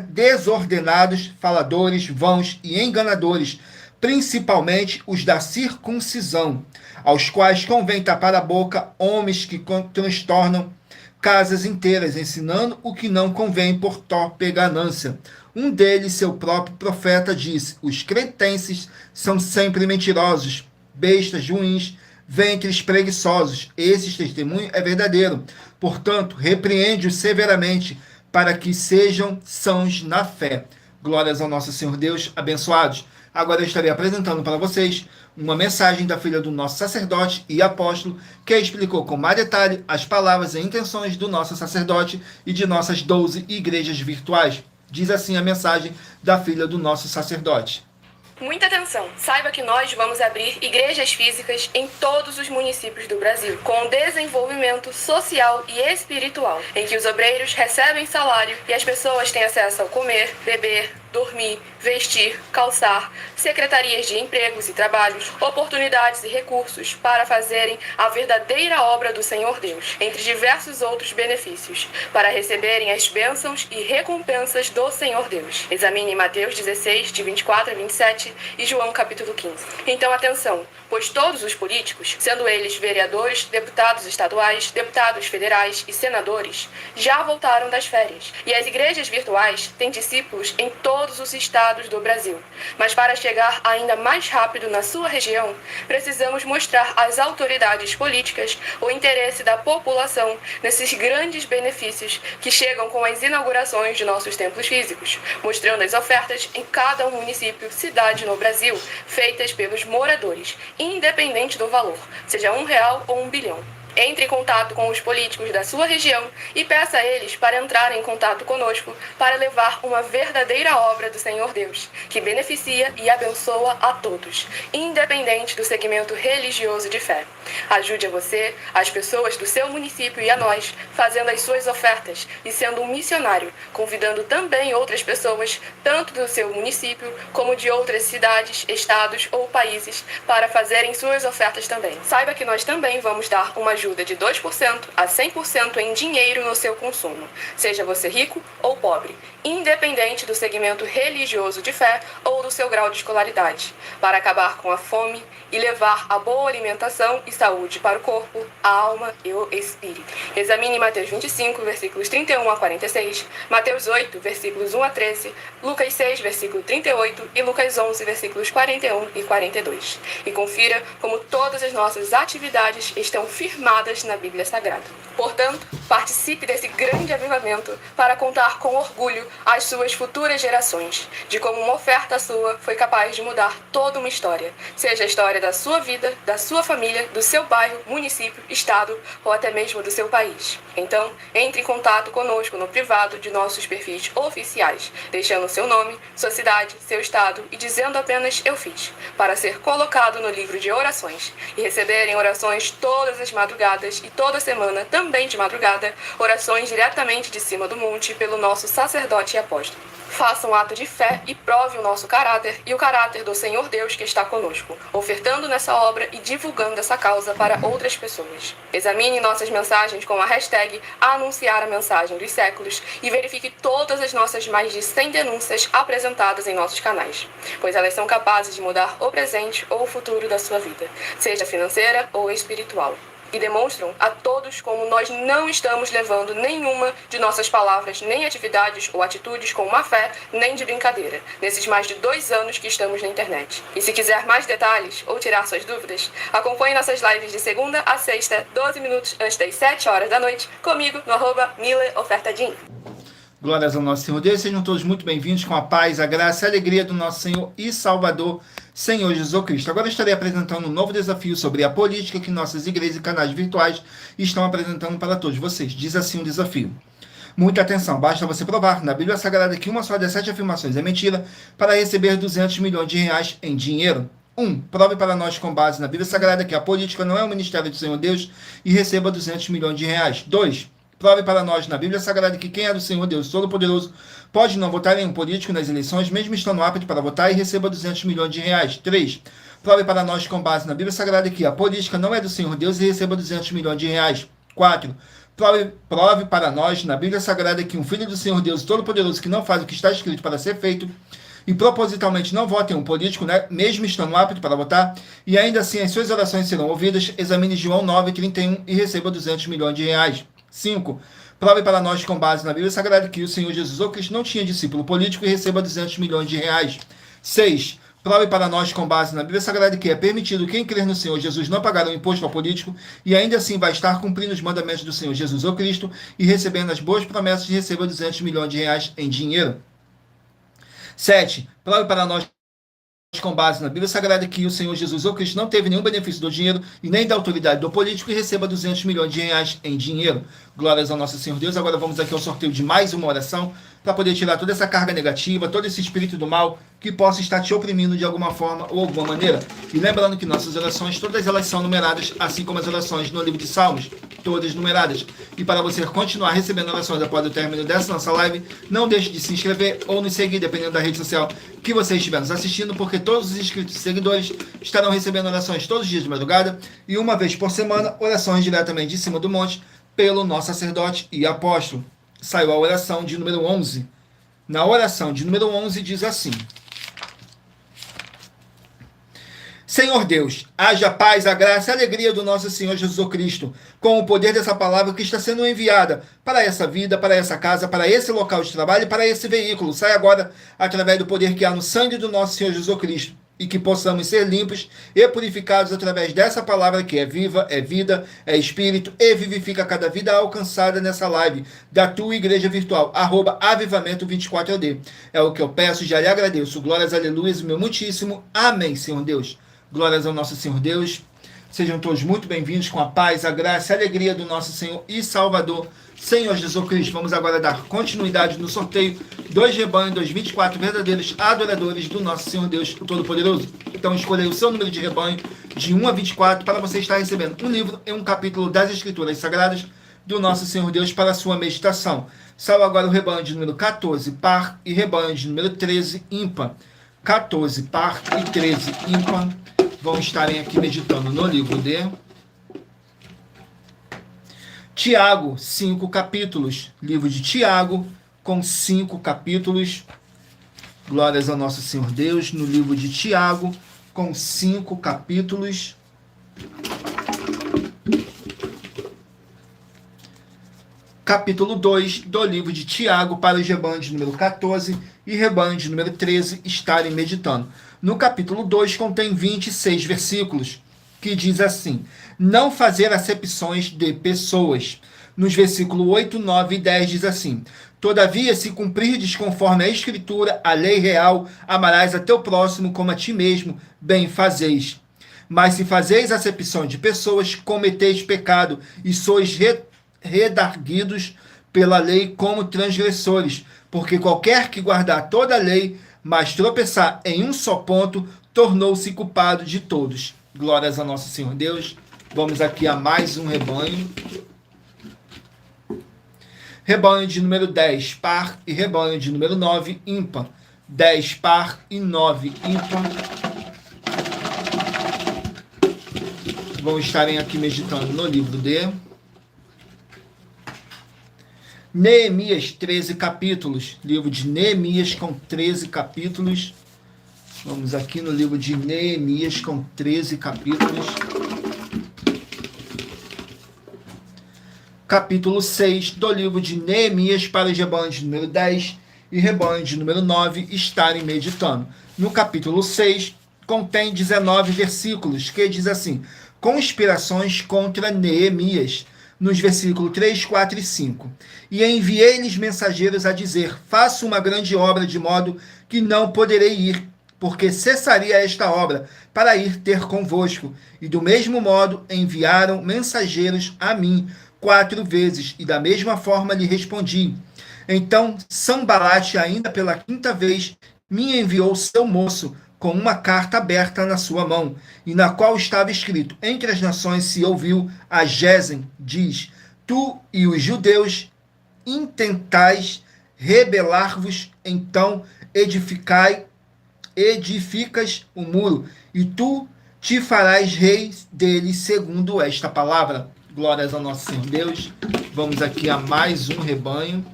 desordenados, faladores, vãos e enganadores, principalmente os da circuncisão, aos quais convém tapar a boca, homens que transtornam casas inteiras, ensinando o que não convém por torpe ganância. Um deles, seu próprio profeta, disse: os cretenses são sempre mentirosos, bestas ruins, ventres preguiçosos. Esse testemunho é verdadeiro. Portanto, repreende-os severamente, para que sejam sãos na fé. Glórias ao nosso Senhor Deus, abençoados. Agora eu estarei apresentando para vocês uma mensagem da filha do nosso sacerdote e apóstolo, que explicou com mais detalhe as palavras e intenções do nosso sacerdote e de nossas 12 igrejas virtuais. Diz assim a mensagem da filha do nosso sacerdote. Muita atenção! Saiba que nós vamos abrir igrejas físicas em todos os municípios do Brasil, com desenvolvimento social e espiritual, em que os obreiros recebem salário e as pessoas têm acesso ao comer, beber, dormir, vestir, calçar, secretarias de empregos e trabalhos, oportunidades e recursos para fazerem a verdadeira obra do Senhor Deus, entre diversos outros benefícios, para receberem as bênçãos e recompensas do Senhor Deus. Examine Mateus 16, de 24 a 27 e João capítulo 15. Então atenção, pois todos os políticos, sendo eles vereadores, deputados estaduais, deputados federais e senadores, já voltaram das férias, e as igrejas virtuais têm discípulos em todos os estados do Brasil. Mas para chegar ainda mais rápido na sua região, precisamos mostrar às autoridades políticas o interesse da população nesses grandes benefícios que chegam com as inaugurações de nossos templos físicos, mostrando as ofertas em cada município, cidade no Brasil, feitas pelos moradores, independente do valor, seja R$1 ou 1 bilhão. Entre em contato com os políticos da sua região e peça a eles para entrarem em contato conosco para levar uma verdadeira obra do Senhor Deus, que beneficia e abençoa a todos, independente do segmento religioso de fé. Ajude a você, as pessoas do seu município e a nós, fazendo as suas ofertas e sendo um missionário, convidando também outras pessoas, tanto do seu município como de outras cidades, estados ou países, para fazerem suas ofertas também. Saiba que nós também vamos dar uma ajuda de 2% a 100% em dinheiro no seu consumo, seja você rico ou pobre, independente do segmento religioso de fé ou do seu grau de escolaridade, para acabar com a fome e levar a boa alimentação e saúde para o corpo, a alma e o espírito. Examine Mateus 25, versículos 31 a 46, Mateus 8, versículos 1 a 13, Lucas 6, versículo 38 e Lucas 11, versículos 41 e 42. E confira como todas as nossas atividades estão firmadas na Bíblia Sagrada. Portanto, participe desse grande avivamento para contar com orgulho às suas futuras gerações, de como uma oferta sua foi capaz de mudar toda uma história, seja a história da sua vida, da sua família, do seu bairro, município, estado ou até mesmo do seu país. Então, entre em contato conosco no privado de nossos perfis oficiais, deixando seu nome, sua cidade, seu estado e dizendo apenas "eu fiz", para ser colocado no livro de orações e receberem orações todas as madrugadas e toda semana também de madrugada, orações diretamente de cima do monte pelo nosso sacerdote e apóstolo. Faça um ato de fé e prove o nosso caráter e o caráter do Senhor Deus que está conosco, ofertando nessa obra e divulgando essa causa para outras pessoas. Examine nossas mensagens com a hashtag Anunciar a Mensagem dos Séculos e verifique todas as nossas mais de 100 denúncias apresentadas em nossos canais, pois elas são capazes de mudar o presente ou o futuro da sua vida, seja financeira ou espiritual. E demonstram a todos como nós não estamos levando nenhuma de nossas palavras, nem atividades ou atitudes com má fé, nem de brincadeira, nesses mais de 2 anos que estamos na internet. E se quiser mais detalhes ou tirar suas dúvidas, acompanhe nossas lives de segunda a sexta, 12 minutos antes das 7 horas da noite, comigo no @MileOfertaDin. Glórias ao nosso Senhor Deus, sejam todos muito bem-vindos com a paz, a graça e a alegria do nosso Senhor e Salvador, Senhor Jesus Cristo. Agora estarei apresentando um novo desafio sobre a política que nossas igrejas e canais virtuais estão apresentando para todos vocês. Diz assim o desafio. Muita atenção, basta você provar na Bíblia Sagrada que uma só das 7 afirmações é mentira para receber 200 milhões de reais em dinheiro. 1. Prove para nós com base na Bíblia Sagrada que a política não é o ministério do Senhor Deus e receba 200 milhões de reais. 2. Prove para nós na Bíblia Sagrada que quem é do Senhor Deus Todo-Poderoso pode não votar em um político nas eleições, mesmo estando apto para votar, e receba 200 milhões de reais. 3. Prove para nós com base na Bíblia Sagrada que a política não é do Senhor Deus e receba 200 milhões de reais. 4. Prove para nós na Bíblia Sagrada que um filho do Senhor Deus Todo-Poderoso que não faz o que está escrito para ser feito e propositalmente não vota em um político, né, mesmo estando apto para votar, e ainda assim as suas orações serão ouvidas. Examine João 9:31 e receba 200 milhões de reais. 5. Prove para nós com base na Bíblia Sagrada que o Senhor Jesus Cristo não tinha discípulo político e receba 200 milhões de reais. 6. Prove para nós com base na Bíblia Sagrada que é permitido quem crer no Senhor Jesus não pagar um imposto ao político e ainda assim vai estar cumprindo os mandamentos do Senhor Jesus Cristo e recebendo as boas promessas de receber 200 milhões de reais em dinheiro. 7. Prove para nós, com base na Bíblia Sagrada, que o Senhor Jesus ou Cristo não teve nenhum benefício do dinheiro e nem da autoridade do político e receba 200 milhões de reais em dinheiro. Glórias ao nosso Senhor Deus. Agora vamos aqui ao sorteio de mais uma oração para poder tirar toda essa carga negativa, todo esse espírito do mal que possa estar te oprimindo de alguma forma ou alguma maneira. E lembrando que nossas orações, todas elas são numeradas, assim como as orações no livro de Salmos, todas numeradas. E para você continuar recebendo orações após o término dessa nossa live, não deixe de se inscrever ou nos seguir, dependendo da rede social que você estiver nos assistindo, porque todos os inscritos e seguidores estarão recebendo orações todos os dias de madrugada e uma vez por semana, orações diretamente de cima do monte pelo nosso sacerdote e apóstolo. Saiu a oração de número 11. Na oração de número 11 diz assim: Senhor Deus, haja paz, a graça e a alegria do nosso Senhor Jesus Cristo, com o poder dessa palavra que está sendo enviada para essa vida, para essa casa, para esse local de trabalho e para esse veículo. Sai agora através do poder que há no sangue do nosso Senhor Jesus Cristo. E que possamos ser limpos e purificados através dessa palavra que é viva, é vida, é espírito e vivifica cada vida alcançada nessa live da tua igreja virtual, @avivamento24AD. É o que eu peço, já lhe agradeço. Glórias, aleluias, meu muitíssimo. Amém, Senhor Deus. Glórias ao nosso Senhor Deus. Sejam todos muito bem-vindos com a paz, a graça e a alegria do nosso Senhor e Salvador, Senhor Jesus Cristo. Vamos agora dar continuidade no sorteio dos rebanhos dos 24 verdadeiros adoradores do nosso Senhor Deus Todo-Poderoso. Então escolha o seu número de rebanho de 1 a 24 para você estar recebendo um livro e um capítulo das Escrituras Sagradas do nosso Senhor Deus para a sua meditação. Salve agora o rebanho de número 14, par, e rebanho de número 13, ímpar. 14, par e 13, ímpar. Vão estarem aqui meditando no livro de Tiago, 5 capítulos. Livro de Tiago, com 5 capítulos. Glórias ao nosso Senhor Deus. No livro de Tiago, com 5 capítulos. Capítulo 2 do livro de Tiago, para os rebanhos de número 14 e rebanho de número 13 estarem meditando. No capítulo 2 contém 26 versículos, que diz assim: não fazer acepções de pessoas. Nos versículos 8, 9 e 10 diz assim: todavia, se cumprirdes conforme a Escritura, a lei real, amarás a teu próximo como a ti mesmo, bem fazeis. Mas se fazeis acepção de pessoas, cometeis pecado, e sois redarguidos pela lei como transgressores, porque qualquer que guardar toda a lei, mas tropeçar em um só ponto, tornou-se culpado de todos. Glórias ao nosso Senhor Deus. Vamos aqui a mais um rebanho. Rebanho de número 10, par, e rebanho de número 9, ímpar. 10, par, e 9, ímpar. Vão estarem aqui meditando no livro de Neemias, 13 capítulos. Livro de Neemias com 13 capítulos. Vamos aqui no livro de Neemias com 13 capítulos. Capítulo 6 do livro de Neemias para os rebanhos de número 10 e rebanho de número 9 estarem meditando. No capítulo 6 contém 19 versículos, que diz assim: conspirações contra Neemias. Nos versículos 3, 4 e 5. E enviei-lhes mensageiros a dizer: faço uma grande obra, de modo que não poderei ir, porque cessaria esta obra para ir ter convosco. E do mesmo modo enviaram mensageiros a mim 4 vezes, e da mesma forma lhe respondi. Então Sambalate, ainda pela 5ª vez, me enviou seu moço, com uma carta aberta na sua mão, e na qual estava escrito: entre as nações se ouviu a Gesem, diz: tu e os judeus intentais rebelar-vos, então edificas o muro, e tu te farás rei dele, segundo esta palavra. Glórias ao nosso Senhor Deus. Vamos aqui a mais um rebanho.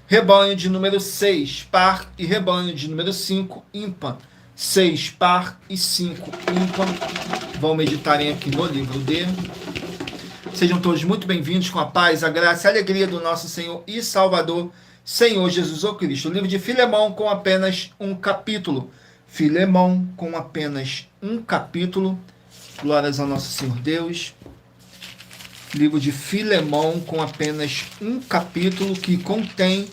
Rebanho de número 6, par, e rebanho de número 5, ímpar. 6, par, e 5, ímpar. Vão meditarem aqui no livro de... Sejam todos muito bem-vindos com a paz, a graça e a alegria do nosso Senhor e Salvador, Senhor Jesus Cristo. O livro de Filemão com apenas um capítulo. Filemão com apenas um capítulo. Glórias ao nosso Senhor Deus. Livro de Filemão com apenas um capítulo, que contém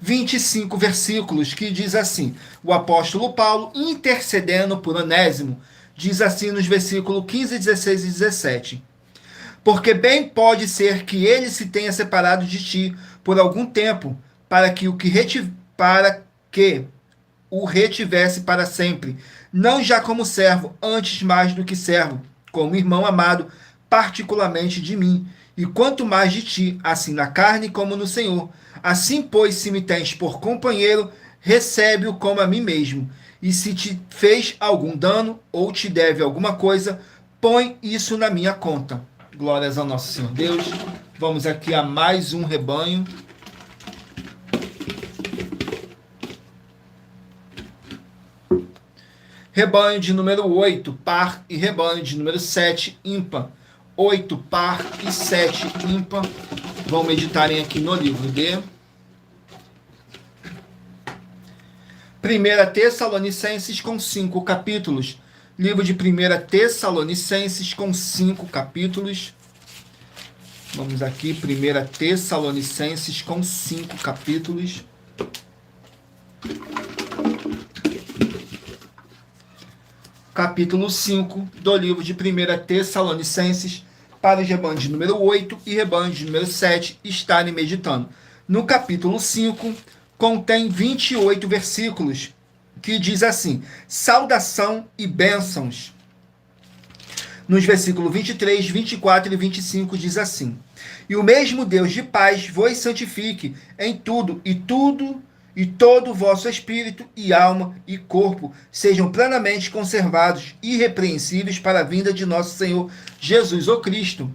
25 versículos, que diz assim, o apóstolo Paulo intercedendo por Onésimo, diz assim nos versículos 15, 16 e 17. Porque bem pode ser que ele se tenha separado de ti por algum tempo, para que o retivesse para sempre, não já como servo, antes mais do que servo, como irmão amado, particularmente de mim, e quanto mais de ti, assim na carne como no Senhor. Assim, pois, se me tens por companheiro, recebe-o como a mim mesmo. E se te fez algum dano, ou te deve alguma coisa, põe isso na minha conta. Glórias ao nosso Senhor Deus. Vamos aqui a mais um rebanho. Rebanho de número 8, par, e rebanho de número 7, ímpar. 8, par e 7, ímpar. Vão meditarem aqui no livro de 1 Tessalonicenses com 5 capítulos. Livro de 1 Tessalonicenses com 5 capítulos. Vamos aqui, 1 Tessalonicenses com 5 capítulos. Capítulo 5 do livro de 1 Tessalonicenses, para o rebanho de número 8 e rebanho de número 7 estarem meditando. No capítulo 5, contém 28 versículos, que diz assim, saudação e bênçãos. Nos versículos 23, 24 e 25 diz assim, e o mesmo Deus de paz vos santifique em tudo, e todo o vosso espírito e alma e corpo sejam plenamente conservados, irrepreensíveis para a vinda de nosso Senhor Jesus o Cristo.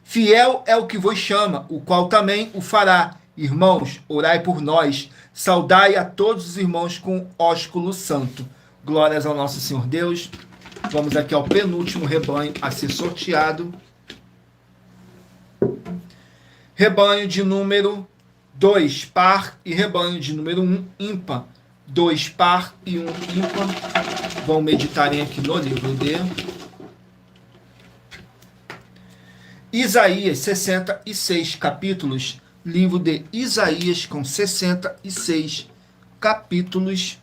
Fiel é o que vos chama, o qual também o fará. Irmãos, orai por nós, saudai a todos os irmãos com ósculo santo. Glórias ao nosso Senhor Deus. Vamos aqui ao penúltimo rebanho a ser sorteado. Rebanho de número 2, par, e rebanho de número 1, ímpar. 2, par e 1, ímpar. Vão meditarem aqui no livro de Isaías, 66 capítulos. Livro de Isaías com 66 capítulos.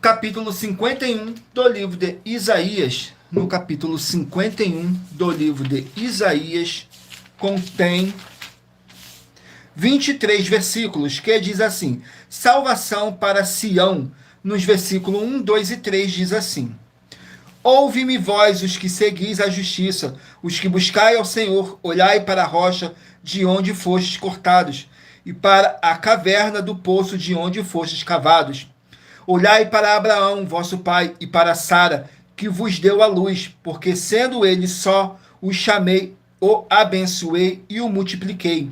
Capítulo 51 do livro de Isaías. No capítulo 51 do livro de Isaías, contém 23 versículos, que diz assim, salvação para Sião. Nos versículos 1, 2 e 3 diz assim, ouve-me vós, os que seguis a justiça, os que buscai ao Senhor, olhai para a rocha de onde fostes cortados, e para a caverna do poço de onde fostes cavados. Olhai para Abraão, vosso pai, e para Sara, que vos deu a luz, porque sendo ele só, o chamei, o abençoei e o multipliquei.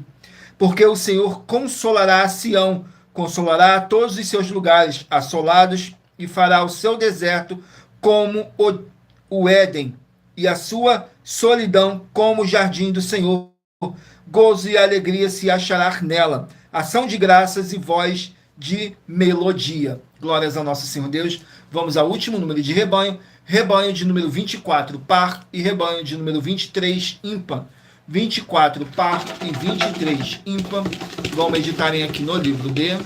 Porque o Senhor consolará a Sião, consolará a todos os seus lugares assolados, e fará o seu deserto como o Éden, e a sua solidão como o jardim do Senhor. Gozo e alegria se achará nela, ação de graças e voz de melodia. Glórias ao nosso Senhor Deus. Vamos ao último número de rebanho. Rebanho de número 24, par, e rebanho de número 23, ímpar. 24, par, e 23, ímpar. Vão meditarem aqui no livro de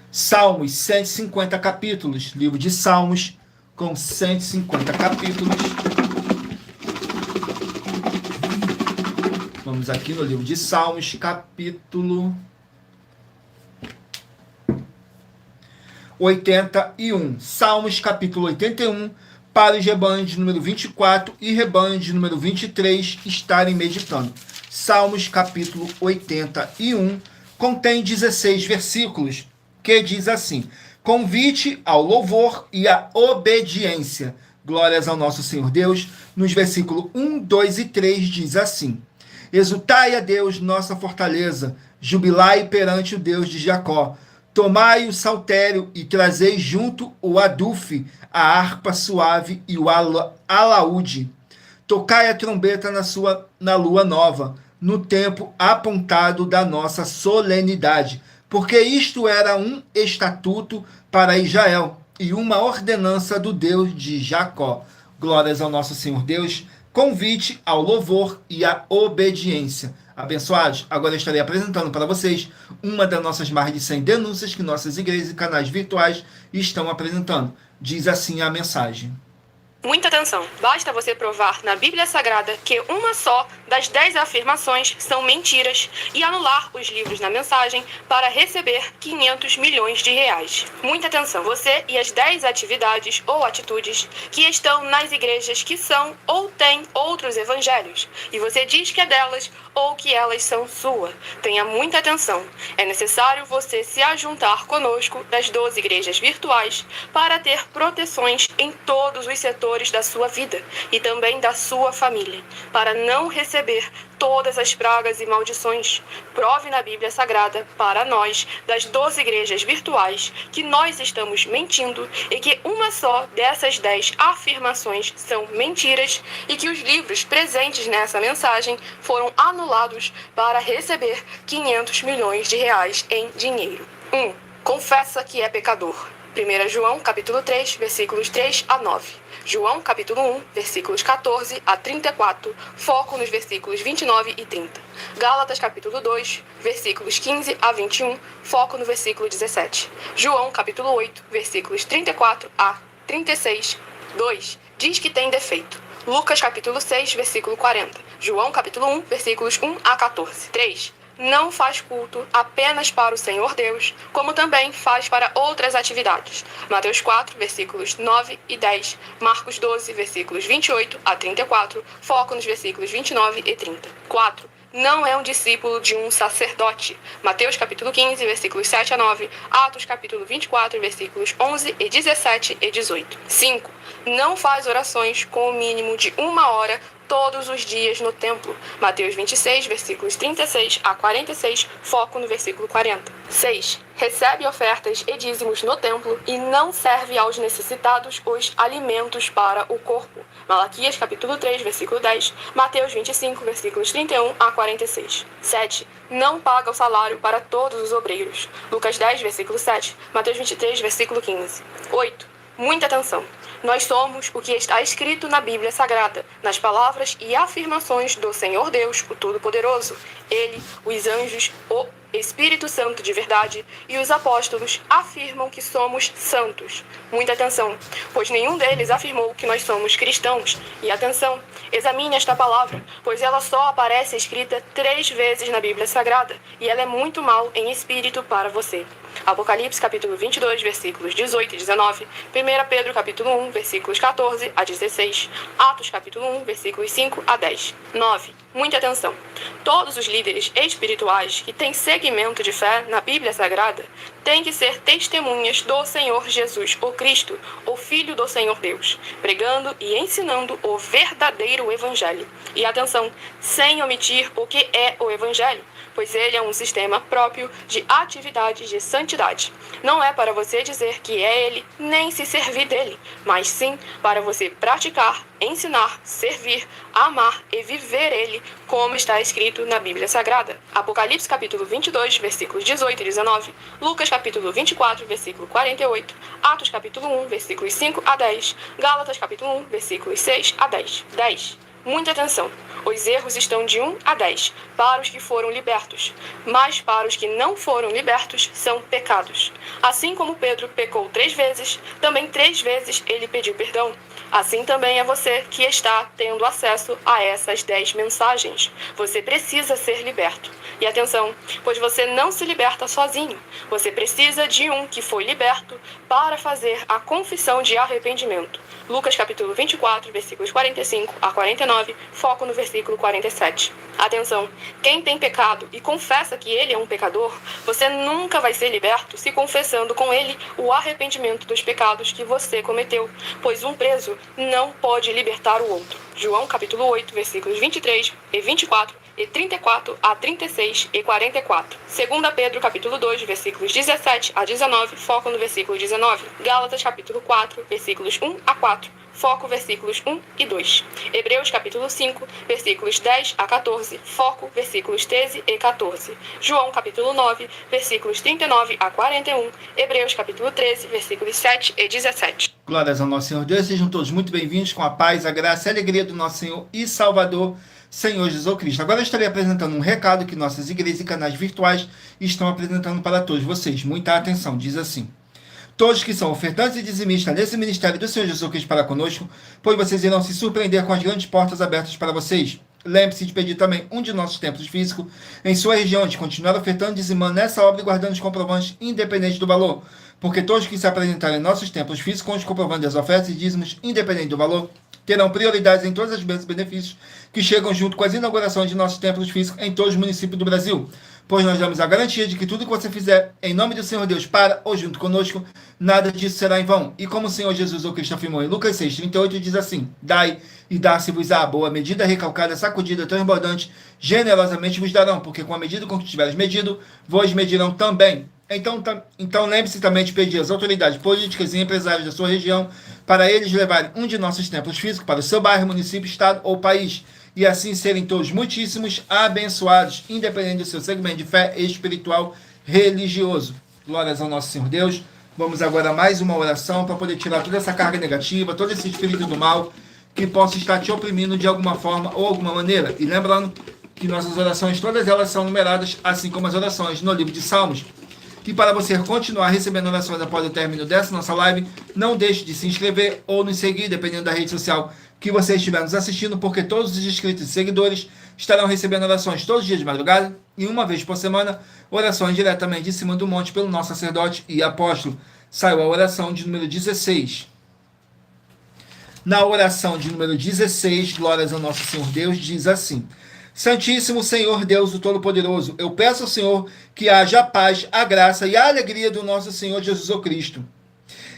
Salmos, 150 capítulos. Livro de Salmos, com 150 capítulos. Vamos aqui no livro de Salmos, capítulo 81. Salmos, capítulo 81, para os rebanhos de número 24 e rebanho de número 23 estarem meditando. Salmos, capítulo 81, contém 16 versículos, que diz assim, convite ao louvor e à obediência. Glórias ao nosso Senhor Deus. Nos versículos 1, 2 e 3 diz assim, exultai a Deus, nossa fortaleza, jubilai perante o Deus de Jacó, tomai o saltério e trazei junto o adufe, a harpa suave e o alaúde. Tocai a trombeta na lua nova, no tempo apontado da nossa solenidade. porque isto era um estatuto para Israel e uma ordenança do Deus de Jacó. Glórias ao nosso Senhor Deus, convite ao louvor e à obediência. Abençoados, agora eu estarei apresentando para vocês uma das nossas mais de 100 denúncias que nossas igrejas e canais virtuais estão apresentando. Diz assim a mensagem. Muita atenção. Basta você provar na Bíblia Sagrada que uma só das 10 afirmações são mentiras e anular os livros na mensagem para receber 500 milhões de reais. Muita atenção. Você e as 10 atividades ou atitudes que estão nas igrejas que são ou têm outros evangelhos e você diz que é delas ou que elas são sua. Tenha muita atenção. É necessário você se ajuntar conosco das 12 igrejas virtuais para ter proteções em todos os setores da sua vida e também da sua família, para não receber todas as pragas e maldições. Prove na Bíblia Sagrada para nós, das 12 igrejas virtuais, que nós estamos mentindo e que uma só dessas 10 afirmações são mentiras e que os livros presentes nessa mensagem foram anulados para receber 500 milhões de reais em dinheiro. 1. Confessa que é pecador. 1 João, capítulo 3, versículos 3 a 9. João, capítulo 1, versículos 14 a 34, foco nos versículos 29 e 30. Gálatas, capítulo 2, versículos 15 a 21, foco no versículo 17. João, capítulo 8, versículos 34 a 36, 2. Diz que tem defeito. Lucas, capítulo 6, versículo 40. João, capítulo 1, versículos 1 a 14. 3. Não faz culto apenas para o Senhor Deus, como também faz para outras atividades. Mateus 4, versículos 9 e 10, Marcos 12, versículos 28 a 34, foco nos versículos 29 e 30. 4. Não é um discípulo de um sacerdote. Mateus capítulo 15, versículos 7 a 9, Atos capítulo 24, versículos 11 e 17 e 18. 5. Não faz orações com o mínimo de 1 hora todos os dias no templo. Mateus 26, versículos 36 a 46, foco no versículo 40. 6. Recebe ofertas e dízimos no templo e não serve aos necessitados os alimentos para o corpo. Malaquias capítulo 3, versículo 10, Mateus 25, versículos 31 a 46. 7. Não paga o salário para todos os obreiros. Lucas 10, versículo 7, Mateus 23, versículo 15. 8. Muita atenção. Nós somos o que está escrito na Bíblia Sagrada, nas palavras e afirmações do Senhor Deus, o Todo-Poderoso. Ele, os anjos, o Espírito Santo de verdade e os apóstolos afirmam que somos santos. Muita atenção, pois nenhum deles afirmou que nós somos cristãos. E atenção, examine esta palavra, pois ela só aparece escrita 3 vezes na Bíblia Sagrada e ela é muito mal em espírito para você. Apocalipse capítulo 22, versículos 18 e 19, 1 Pedro capítulo 1, versículos 14 a 16, Atos capítulo 1, versículos 5 a 10. 9. Muita atenção. Todos os líderes espirituais que têm segmento de fé na Bíblia Sagrada têm que ser testemunhas do Senhor Jesus, o Cristo, o Filho do Senhor Deus, pregando e ensinando o verdadeiro Evangelho. E atenção, sem omitir o que é o Evangelho, pois ele é um sistema próprio de atividades de santidade. Não é para você dizer que é ele, nem se servir dele, mas sim para você praticar, ensinar, servir, amar e viver ele, como está escrito na Bíblia Sagrada. Apocalipse capítulo 22, versículos 18 e 19, Lucas capítulo 24, versículo 48, Atos capítulo 1, versículos 5 a 10, Gálatas capítulo 1, versículos 6 a 10. 10. Muita atenção. Os erros estão de 1 a 10 para os que foram libertos, mas para os que não foram libertos são pecados. Assim como Pedro pecou 3 vezes, também 3 vezes ele pediu perdão. Assim também é você que está tendo acesso a essas 10 mensagens. Você precisa ser liberto. E atenção, pois você não se liberta sozinho. Você precisa de um que foi liberto para fazer a confissão de arrependimento. Lucas capítulo 24, versículos 45 a 49, foco no versículo 47. Atenção, quem tem pecado e confessa que ele é um pecador, você nunca vai ser liberto se confessando com ele o arrependimento dos pecados que você cometeu, pois um preso não pode libertar o outro. João capítulo 8, versículos 23 e 24 e 34 a 36 e 44. 2 Pedro capítulo 2, versículos 17 a 19, foco no versículo 19. Gálatas capítulo 4, versículos 1 a 4, foco versículos 1 e 2. Hebreus capítulo 5, versículos 10 a 14, foco versículos 13 e 14. João capítulo 9, versículos 39 a 41. Hebreus capítulo 13, versículos 7 e 17. Glórias ao nosso Senhor Deus, sejam todos muito bem-vindos com a paz, a graça e a alegria do nosso Senhor e Salvador, Senhor Jesus Cristo. Agora eu estarei apresentando um recado que nossas igrejas e canais virtuais estão apresentando para todos vocês. Muita atenção, diz assim: todos que são ofertantes e dizimistas nesse ministério do Senhor Jesus Cristo para conosco, pois vocês irão se surpreender com as grandes portas abertas para vocês. Lembre-se de pedir também um de nossos templos físicos em sua região, de continuar ofertando e dizimando nessa obra e guardando os comprovantes independente do valor. Porque todos que se apresentarem em nossos templos físicos com os comprovantes das ofertas e dízimos, independente do valor, terão prioridades em todas as bênçãos e benefícios que chegam junto com as inaugurações de nossos templos físicos em todos os municípios do Brasil. Pois nós damos a garantia de que tudo que você fizer em nome do Senhor Deus para ou junto conosco, nada disso será em vão. E como o Senhor Jesus o Cristo afirmou em Lucas 6,38, diz assim: dai e dá-se-vos-á, boa medida, recalcada, sacudida, transbordante, generosamente vos darão, porque com a medida com que tiveres medido, vos medirão também. Então lembre-se também de pedir às autoridades políticas e empresários da sua região para eles levarem um de nossos templos físicos para o seu bairro, município, estado ou país, e assim serem todos muitíssimos abençoados, independente do seu segmento de fé espiritual religioso. Glórias ao nosso Senhor Deus. Vamos agora a mais uma oração para poder tirar toda essa carga negativa, todo esse espírito do mal que possa estar te oprimindo de alguma forma ou alguma maneira. E lembrando que nossas orações, todas elas são numeradas, assim como as orações no livro de Salmos. E para você continuar recebendo orações após o término dessa nossa live, não deixe de se inscrever ou nos seguir, dependendo da rede social que você estiver nos assistindo, porque todos os inscritos e seguidores estarão recebendo orações todos os dias de madrugada e uma vez por semana, orações diretamente de cima do monte pelo nosso sacerdote e apóstolo. Saiu a oração de número 16. Na oração de número 16, glórias ao nosso Senhor Deus, diz assim: Santíssimo Senhor Deus do Todo-Poderoso, eu peço ao Senhor que haja a paz, a graça e a alegria do nosso Senhor Jesus Cristo,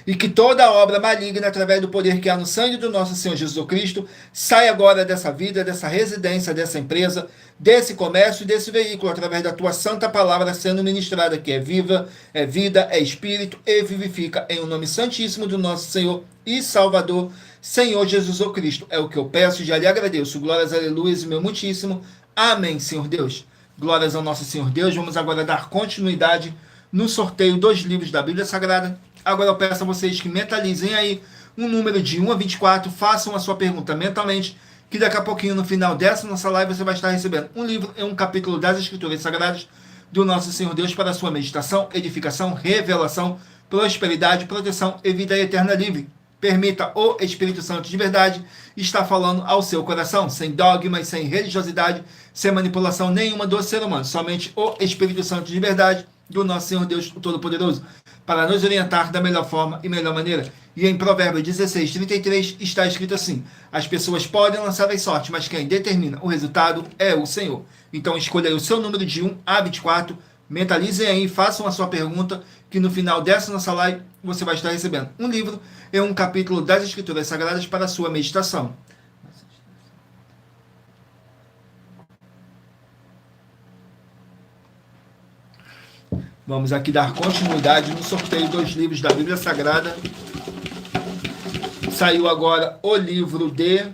e que toda obra maligna, através do poder que há no sangue do nosso Senhor Jesus Cristo, saia agora dessa vida, dessa residência, dessa empresa, desse comércio e desse veículo, através da tua santa palavra sendo ministrada, que é viva, é vida, é espírito e vivifica, em o nome santíssimo do nosso Senhor e Salvador, Senhor Jesus Cristo. É o que eu peço e já lhe agradeço. Glórias, aleluias, meu muitíssimo. Amém, Senhor Deus. Glórias ao nosso Senhor Deus. Vamos agora dar continuidade no sorteio dos livros da Bíblia Sagrada. Agora eu peço a vocês que mentalizem aí um número de 1 a 24, façam a sua pergunta mentalmente, que daqui a pouquinho, no final dessa nossa live, você vai estar recebendo um livro e um capítulo das Escrituras Sagradas do nosso Senhor Deus para a sua meditação, edificação, revelação, prosperidade, proteção e vida eterna livre. Permita o Espírito Santo de verdade estar falando ao seu coração, sem dogmas, sem religiosidade, sem manipulação nenhuma do ser humano. Somente o Espírito Santo de verdade do nosso Senhor Deus Todo-Poderoso, para nos orientar da melhor forma e melhor maneira. E em Provérbios 16:33 está escrito assim: as pessoas podem lançar as sortes, mas quem determina o resultado é o Senhor. Então escolha aí o seu número de 1 a 24, mentalizem aí, façam a sua pergunta, que no final dessa nossa live você vai estar recebendo um livro e um capítulo das Escrituras Sagradas para a sua meditação. Vamos aqui dar continuidade no sorteio dos livros da Bíblia Sagrada. Saiu agora o livro de 1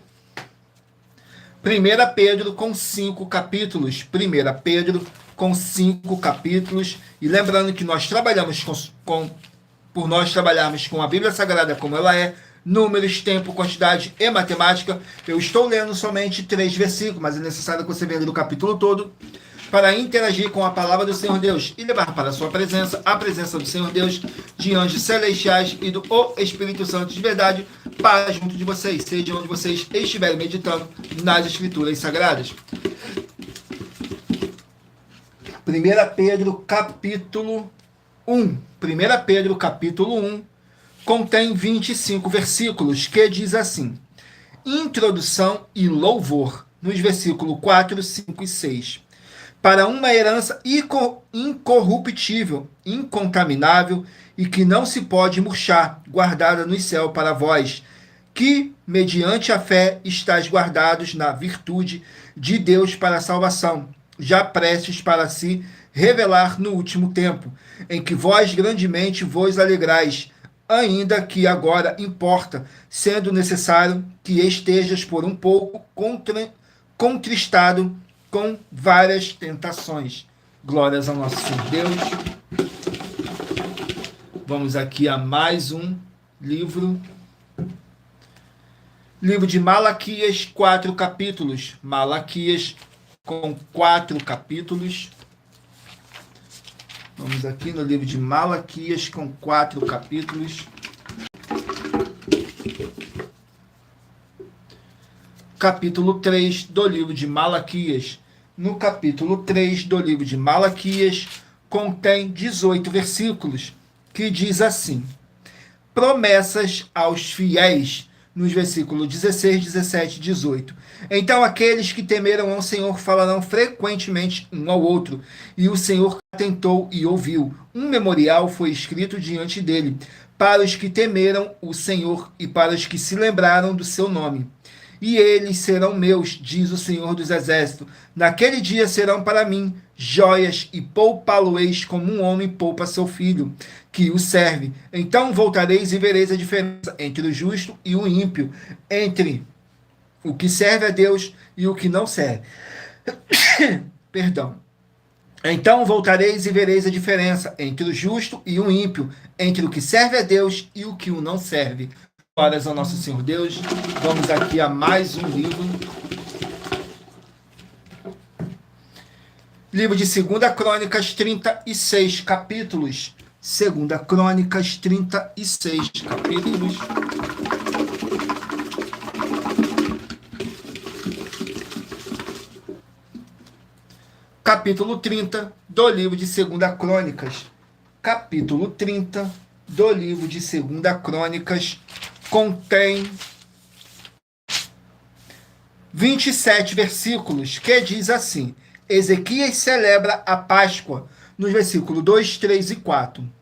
Pedro com 5 capítulos. 1 Pedro com 5 capítulos. E lembrando que nós trabalhamos por nós trabalharmos com a Bíblia Sagrada como ela é, números, tempo, quantidade e matemática, eu estou lendo somente 3 versículos, mas é necessário que você venha ler o capítulo todo para interagir com a palavra do Senhor Deus e levar para a sua presença, a presença do Senhor Deus, de anjos celestiais e do Espírito Santo de verdade, para junto de vocês, seja onde vocês estiverem meditando nas Escrituras Sagradas. 1 Pedro capítulo 1. 1 Pedro capítulo 1 contém 25 versículos, que diz assim: introdução e louvor, nos versículos 4, 5 e 6. Para uma herança incorruptível, incontaminável e que não se pode murchar, guardada no céu para vós, que, mediante a fé, estáis guardados na virtude de Deus para a salvação, já prestes para se revelar no último tempo, em que vós grandemente vos alegrais, ainda que agora importa, sendo necessário que estejas por um pouco contristado com várias tentações. Glórias ao nosso Senhor Deus. Vamos aqui a mais um livro. Livro de Malaquias, 4 capítulos. Malaquias com 4 capítulos. Vamos aqui no livro de Malaquias com 4 capítulos. Capítulo 3 do livro de Malaquias. No capítulo 3 do livro de Malaquias contém 18 versículos, que diz assim: promessas aos fiéis, nos versículos 16, 17 e 18. Então aqueles que temeram ao Senhor falarão frequentemente um ao outro, e o Senhor atentou e ouviu. Um memorial foi escrito diante dele, para os que temeram o Senhor e para os que se lembraram do seu nome. E eles serão meus, diz o Senhor dos Exércitos. Naquele dia serão para mim joias, e poupá-lo-eis como um homem poupa seu filho, que o serve. Então voltareis e vereis a diferença entre o justo e o ímpio, entre o que serve a Deus e o que não serve. Perdão. Então voltareis e vereis a diferença entre o justo e o ímpio, entre o que serve a Deus e o que o não serve. Glórias ao nosso Senhor Deus. Vamos aqui a mais um livro. Livro de 2 Crônicas, 36 capítulos. 2 Crônicas, 36 capítulos. Capítulo 30 do livro de 2 Crônicas. Capítulo 30 do livro de 2 Crônicas contém 27 versículos, que diz assim: Ezequias celebra a Páscoa, nos versículos 2, 3 e 4.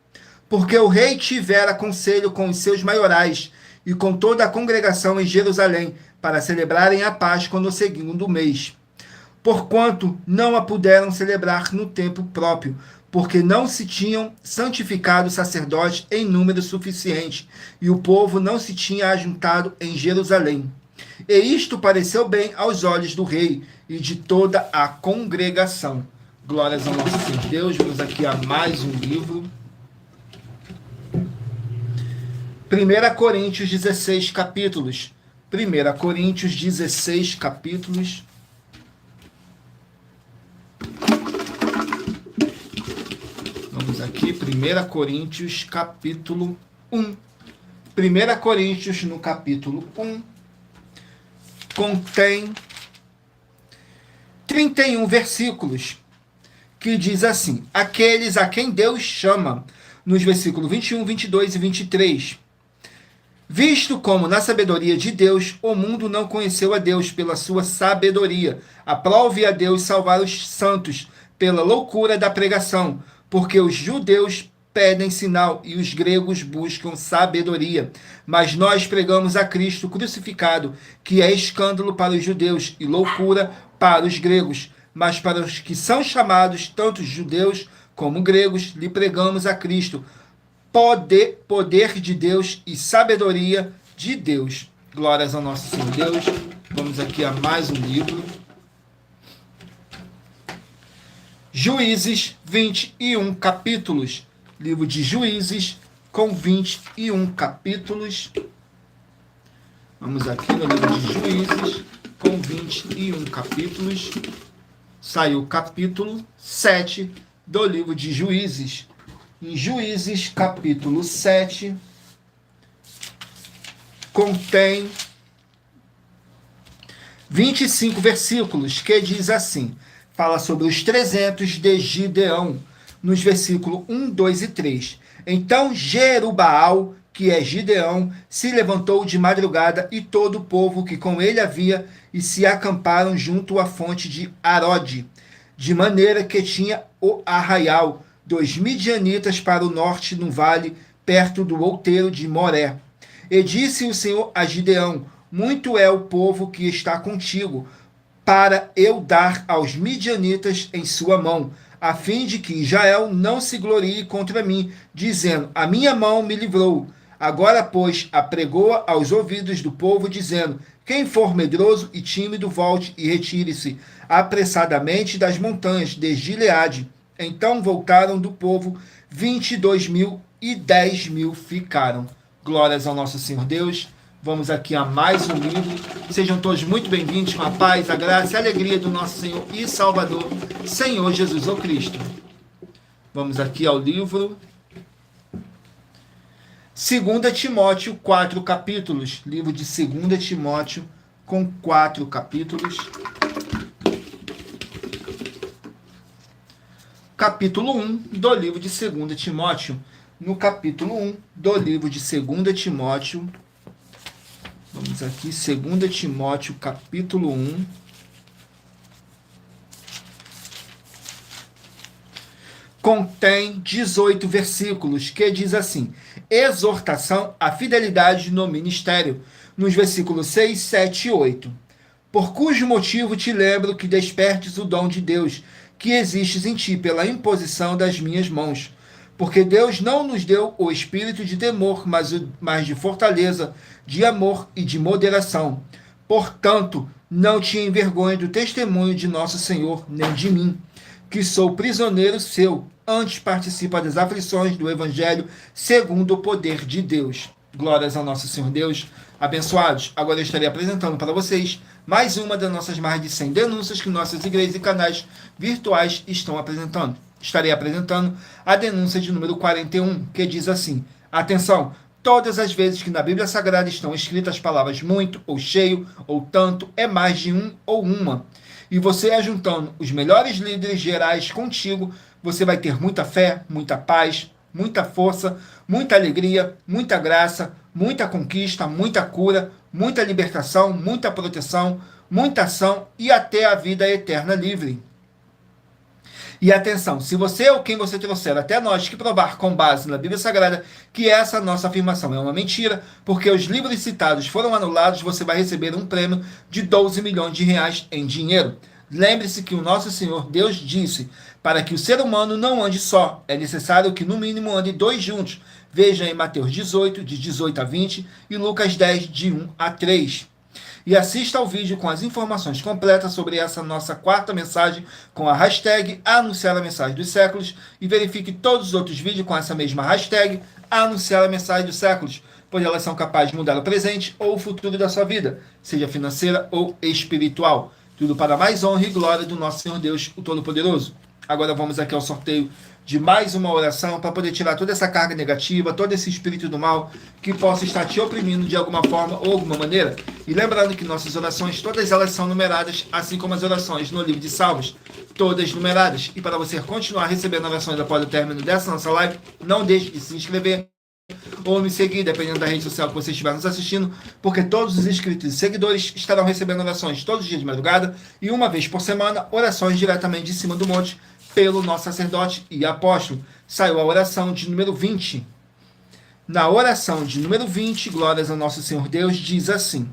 Porque o rei tivera conselho com os seus maiorais e com toda a congregação em Jerusalém, para celebrarem a Páscoa no segundo mês. Porquanto não a puderam celebrar no tempo próprio, porque não se tinham santificado sacerdotes em número suficiente, e o povo não se tinha ajuntado em Jerusalém. E isto pareceu bem aos olhos do rei e de toda a congregação. Glórias ao nosso Senhor Deus. Vamos aqui a mais um livro. 1 Coríntios 16 capítulos. 1 Coríntios 16 capítulos. Vamos aqui, 1 Coríntios capítulo 1. 1 Coríntios no capítulo 1 contém 31 versículos, que diz assim: aqueles a quem Deus chama, nos versículos 21, 22 e 23. Visto como na sabedoria de Deus, o mundo não conheceu a Deus pela sua sabedoria, aprove a Deus salvar os santos pela loucura da pregação, porque os judeus pedem sinal e os gregos buscam sabedoria. Mas nós pregamos a Cristo crucificado, que é escândalo para os judeus e loucura para os gregos. Mas para os que são chamados, tanto judeus como gregos, lhe pregamos a Cristo, poder de Deus e sabedoria de Deus. Glórias ao nosso Senhor Deus. Vamos aqui a mais um livro. Juízes, 21 capítulos. Livro de Juízes, com 21 capítulos. Vamos aqui no livro de Juízes, com 21 capítulos. Saiu o capítulo 7 do livro de Juízes. Em Juízes, capítulo 7, contém 25 versículos, que diz assim: fala sobre os 300 de Gideão, nos versículos 1, 2 e 3. Então Jerubaal, que é Gideão, se levantou de madrugada, e todo o povo que com ele havia, e se acamparam junto à fonte de Arode, de maneira que tinha o arraial dos midianitas para o norte, no vale, perto do outeiro de Moré. E disse o Senhor a Gideão: muito é o povo que está contigo, para eu dar aos midianitas em sua mão, a fim de que Israel não se glorie contra mim, dizendo: a minha mão me livrou. Agora, pois, apregoa aos ouvidos do povo, dizendo: quem for medroso e tímido, volte e retire-se apressadamente das montanhas de Gileade. Então voltaram do povo 22.000 e 10.000 ficaram. Glórias ao nosso Senhor Deus. Vamos aqui a mais um livro. Sejam todos muito bem-vindos com a paz, a graça e a alegria do nosso Senhor e Salvador, Senhor Jesus o Cristo. Vamos aqui ao livro 2 Timóteo, 4 capítulos. Livro de 2 Timóteo, com 4 capítulos. Capítulo 1 do livro de 2 Timóteo. No capítulo 1 do livro de 2 Timóteo, vamos aqui, 2 Timóteo, capítulo 1. Contém 18 versículos, que diz assim: exortação à fidelidade no ministério, nos versículos 6, 7 e 8. Por cujo motivo te lembro que despertes o dom de Deus, que existes em ti pela imposição das minhas mãos. Porque Deus não nos deu o espírito de temor, mas de fortaleza, de amor e de moderação. Portanto, não te envergonhe do testemunho de nosso Senhor, nem de mim, que sou prisioneiro seu, antes participa das aflições do Evangelho, segundo o poder de Deus. Glórias ao nosso Senhor Deus. Abençoados, agora eu estarei apresentando para vocês mais uma das nossas mais de 100 denúncias que nossas igrejas e canais virtuais estão apresentando. Estarei apresentando a denúncia de número 41, que diz assim: atenção, todas as vezes que na Bíblia Sagrada estão escritas as palavras muito, ou cheio, ou tanto, é mais de um ou uma. E você ajuntando os melhores líderes gerais contigo, você vai ter muita fé, muita paz, muita força, muita alegria, muita graça, muita conquista, muita cura, muita libertação, muita proteção, muita ação e até a vida eterna livre. E atenção, se você ou quem você trouxer até nós que provar com base na Bíblia Sagrada que essa nossa afirmação é uma mentira, porque os livros citados foram anulados, você vai receber um prêmio de 12 milhões de reais em dinheiro. Lembre-se que o nosso Senhor Deus disse: para que o ser humano não ande só, é necessário que no mínimo ande dois juntos. Veja em Mateus 18, de 18 a 20, e Lucas 10, de 1 a 3. E assista ao vídeo com as informações completas sobre essa nossa quarta mensagem com a hashtag Anunciar a Mensagem dos Séculos, e verifique todos os outros vídeos com essa mesma hashtag Anunciar a Mensagem dos Séculos, pois elas são capazes de mudar o presente ou o futuro da sua vida, seja financeira ou espiritual. Tudo para mais honra e glória do nosso Senhor Deus, o Todo-Poderoso. Agora vamos aqui ao sorteio de mais uma oração para poder tirar toda essa carga negativa, todo esse espírito do mal que possa estar te oprimindo de alguma forma ou alguma maneira. E lembrando que nossas orações, todas elas são numeradas, assim como as orações no livro de Salmos, todas numeradas. E para você continuar recebendo orações após o término dessa nossa live, não deixe de se inscrever ou me seguir, dependendo da rede social que você estiver nos assistindo, porque todos os inscritos e seguidores estarão recebendo orações todos os dias de madrugada e uma vez por semana, orações diretamente de cima do monte pelo nosso sacerdote e apóstolo. Saiu a oração de número 20. Na oração de número 20, glórias ao nosso Senhor Deus, diz assim: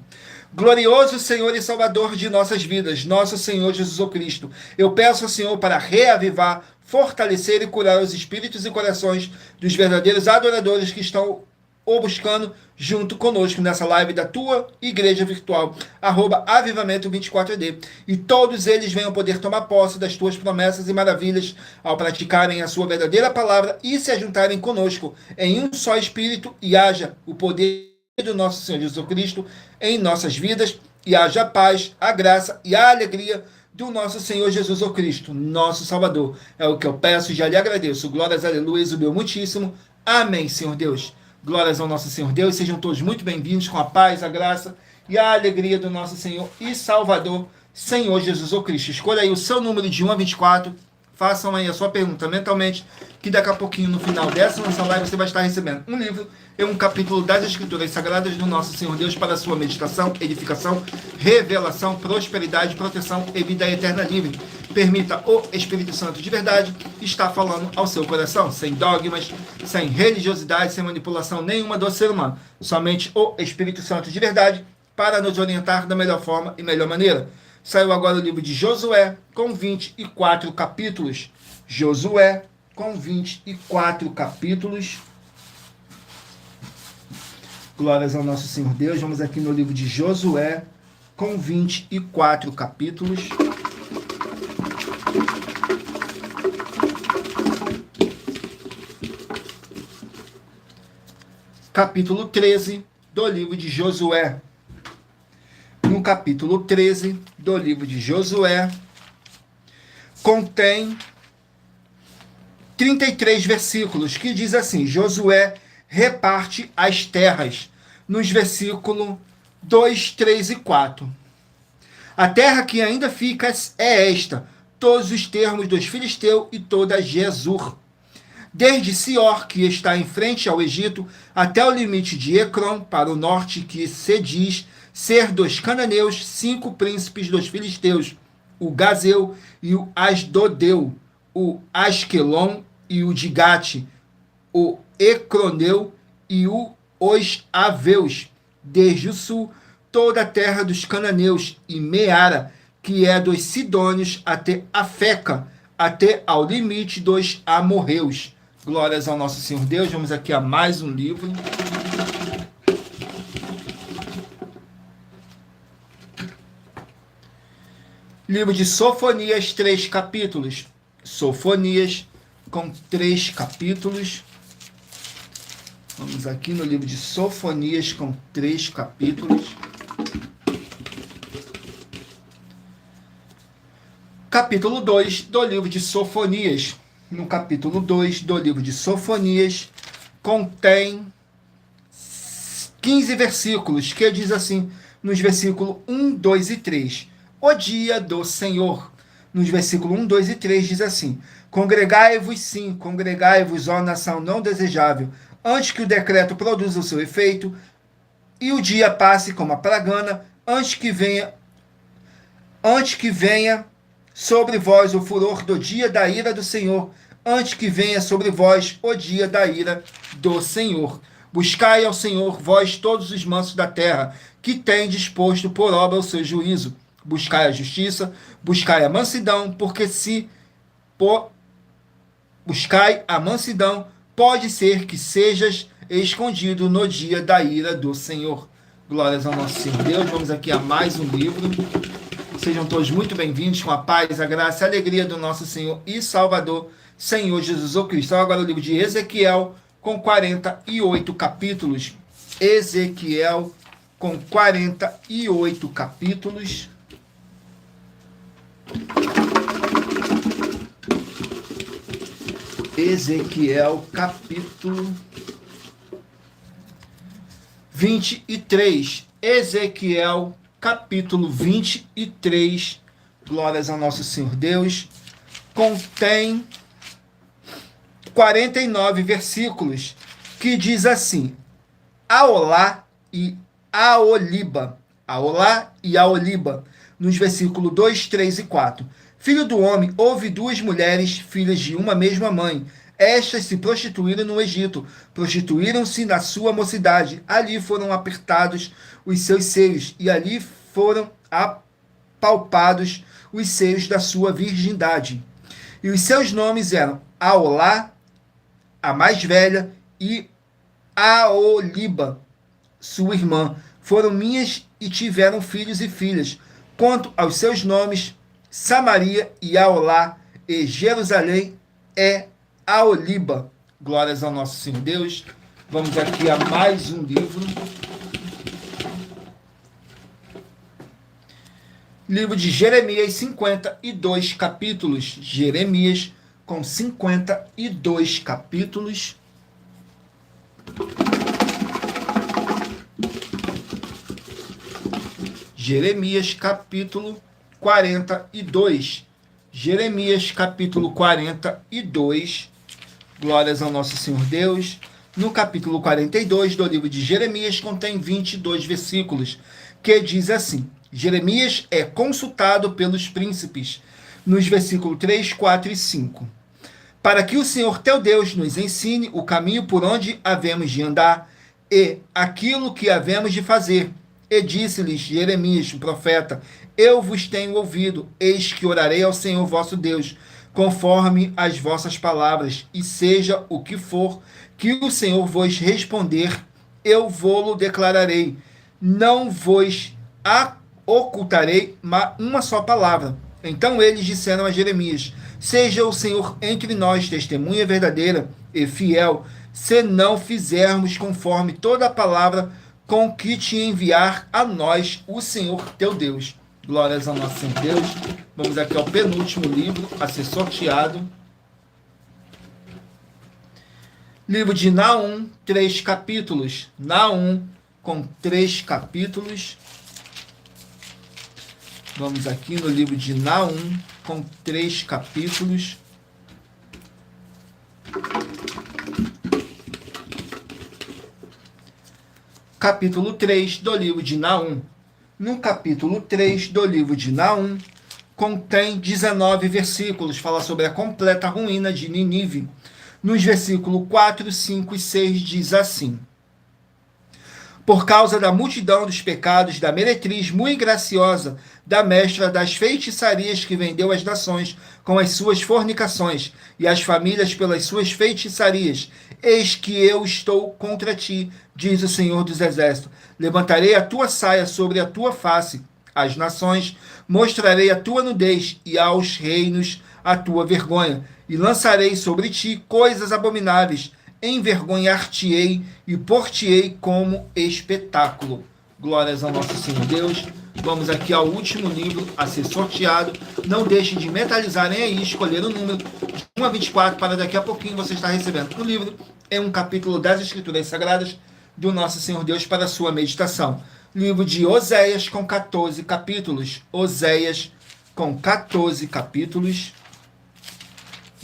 glorioso Senhor e Salvador de nossas vidas, nosso Senhor Jesus o Cristo, eu peço ao Senhor para reavivar, fortalecer e curar os espíritos e corações dos verdadeiros adoradores que estão o buscando junto conosco nessa live da tua igreja virtual, @avivamento24ed, e todos eles venham poder tomar posse das tuas promessas e maravilhas ao praticarem a sua verdadeira palavra e se ajuntarem conosco em um só espírito, e haja o poder do nosso Senhor Jesus Cristo em nossas vidas, e haja a paz, a graça e a alegria do nosso Senhor Jesus Cristo, nosso Salvador. É o que eu peço e já lhe agradeço. Glórias, aleluia, o meu muitíssimo. Amém, Senhor Deus. Glórias ao nosso Senhor Deus. Sejam todos muito bem-vindos com a paz, a graça e a alegria do nosso Senhor e Salvador, Senhor Jesus Cristo. Escolha aí o seu número de 1 a 24. Façam aí a sua pergunta mentalmente, que daqui a pouquinho, no final dessa nossa live, você vai estar recebendo um livro e um capítulo das Escrituras Sagradas do nosso Senhor Deus para a sua meditação, edificação, revelação, prosperidade, proteção e vida eterna livre. Permita o Espírito Santo de verdade estar falando ao seu coração, sem dogmas, sem religiosidade, sem manipulação nenhuma do ser humano. Somente o Espírito Santo de verdade para nos orientar da melhor forma e melhor maneira. Saiu agora o livro de Josué, com 24 capítulos. Josué, com 24 capítulos. Glórias ao nosso Senhor Deus. Vamos aqui no livro de Josué, com 24 capítulos. Capítulo 13 do livro de Josué. No capítulo 13 do livro de Josué, contém 33 versículos, que diz assim: Josué reparte as terras, nos versículos 2, 3 e 4. A terra que ainda fica é esta, todos os termos dos filisteus e toda Jesur, desde Sior, que está em frente ao Egito, até o limite de Ecrom, para o norte, que se diz ser dos cananeus, 5 príncipes dos filisteus, o Gazeu e o Asdodeu, o Asquelon e o de Gate, o Ecroneu e os Aveus, desde o sul, toda a terra dos cananeus, e Meara, que é dos sidônios, até Afeca, até ao limite dos amorreus. Glórias ao nosso Senhor Deus. Vamos aqui a mais um livro. Livro de Sofonias, 3 capítulos. Sofonias, com 3 capítulos. Vamos aqui no livro de Sofonias, com 3 capítulos. Capítulo 2 do livro de Sofonias. No capítulo 2 do livro de Sofonias, contém 15 versículos, que diz assim, nos versículos 1, 2 e 3. O dia do Senhor. Nos versículos 1, 2 e 3 diz assim: Congregai-vos sim, congregai-vos, ó nação não desejável, antes que o decreto produza o seu efeito, e o dia passe como a pragana, antes que venha sobre vós o furor do dia da ira do Senhor, antes que venha sobre vós o dia da ira do Senhor. Buscai ao Senhor, vós todos os mansos da terra, que tem disposto por obra o seu juízo. Buscai a justiça, buscai a mansidão, porque se buscai a mansidão, pode ser que sejas escondido no dia da ira do Senhor. Glórias ao nosso Senhor Deus. Vamos aqui a mais um livro. Sejam todos muito bem-vindos, com a paz, a graça e a alegria do nosso Senhor e Salvador, Senhor Jesus Cristo. Agora o livro de Ezequiel, com 48 capítulos. Ezequiel, com 48 capítulos. Ezequiel, capítulo 23. Ezequiel, capítulo 23, glórias ao nosso Senhor Deus, contém 49 versículos, que diz assim: Aolá e Aoliba, Aolá e Aoliba, nos versículos 2, 3 e 4. Filho do homem, houve 2 mulheres, filhas de uma mesma mãe. Estas se prostituíram no Egito, prostituíram-se na sua mocidade. Ali foram apertados os seus seios, e ali foram apalpados os seios da sua virgindade. E os seus nomes eram Aolá, a mais velha, e Aoliba, sua irmã. Foram minhas e tiveram filhos e filhas. Quanto aos seus nomes, Samaria e Aolá, e Jerusalém é Aoliba. Glórias ao nosso Senhor Deus. Vamos aqui a mais um livro. Livro de Jeremias, 52 capítulos. Jeremias, com 52 capítulos. Jeremias, capítulo 42. Jeremias, capítulo 42. Glórias ao nosso Senhor Deus. No capítulo 42 do livro de Jeremias, contém 22 versículos, que diz assim: Jeremias é consultado pelos príncipes, nos versículos 3, 4 e 5. Para que o Senhor teu Deus nos ensine o caminho por onde havemos de andar e aquilo que havemos de fazer. E disse-lhes Jeremias, o profeta: eu vos tenho ouvido, eis que orarei ao Senhor vosso Deus, conforme as vossas palavras, e seja o que for que o Senhor vos responder, eu vô-lo declararei. Não vos ocultarei uma só palavra. Então eles disseram a Jeremias: seja o Senhor entre nós testemunha verdadeira e fiel, se não fizermos conforme toda a palavra com que te enviar a nós o Senhor teu Deus. Glórias ao nosso Senhor Deus. Vamos aqui ao penúltimo livro a ser sorteado. Livro de Naum, 3 capítulos. Naum, com 3 capítulos. Vamos aqui no livro de Naum, com 3 capítulos. Capítulo 3 do livro de Naum. No capítulo 3 do livro de Naum, contém 19 versículos, fala sobre a completa ruína de Nínive. Nos versículos 4, 5 e 6 diz assim: por causa da multidão dos pecados da meretriz muito graciosa, da mestra das feitiçarias que vendeu as nações com as suas fornicações, e as famílias pelas suas feitiçarias, eis que eu estou contra ti, diz o Senhor dos Exércitos. Levantarei a tua saia sobre a tua face, às nações mostrarei a tua nudez, e aos reinos a tua vergonha, e lançarei sobre ti coisas abomináveis, envergonhar-te-ei e por-te-ei como espetáculo. Glórias ao nosso Senhor Deus. Vamos aqui ao último livro a ser sorteado. Não deixe de mentalizarem aí, escolher o número de 1 a 24, para daqui a pouquinho você estar recebendo o livro em um capítulo das Escrituras Sagradas do nosso Senhor Deus para a sua meditação. Livro de Oséias com 14 capítulos. Oséias com 14 capítulos.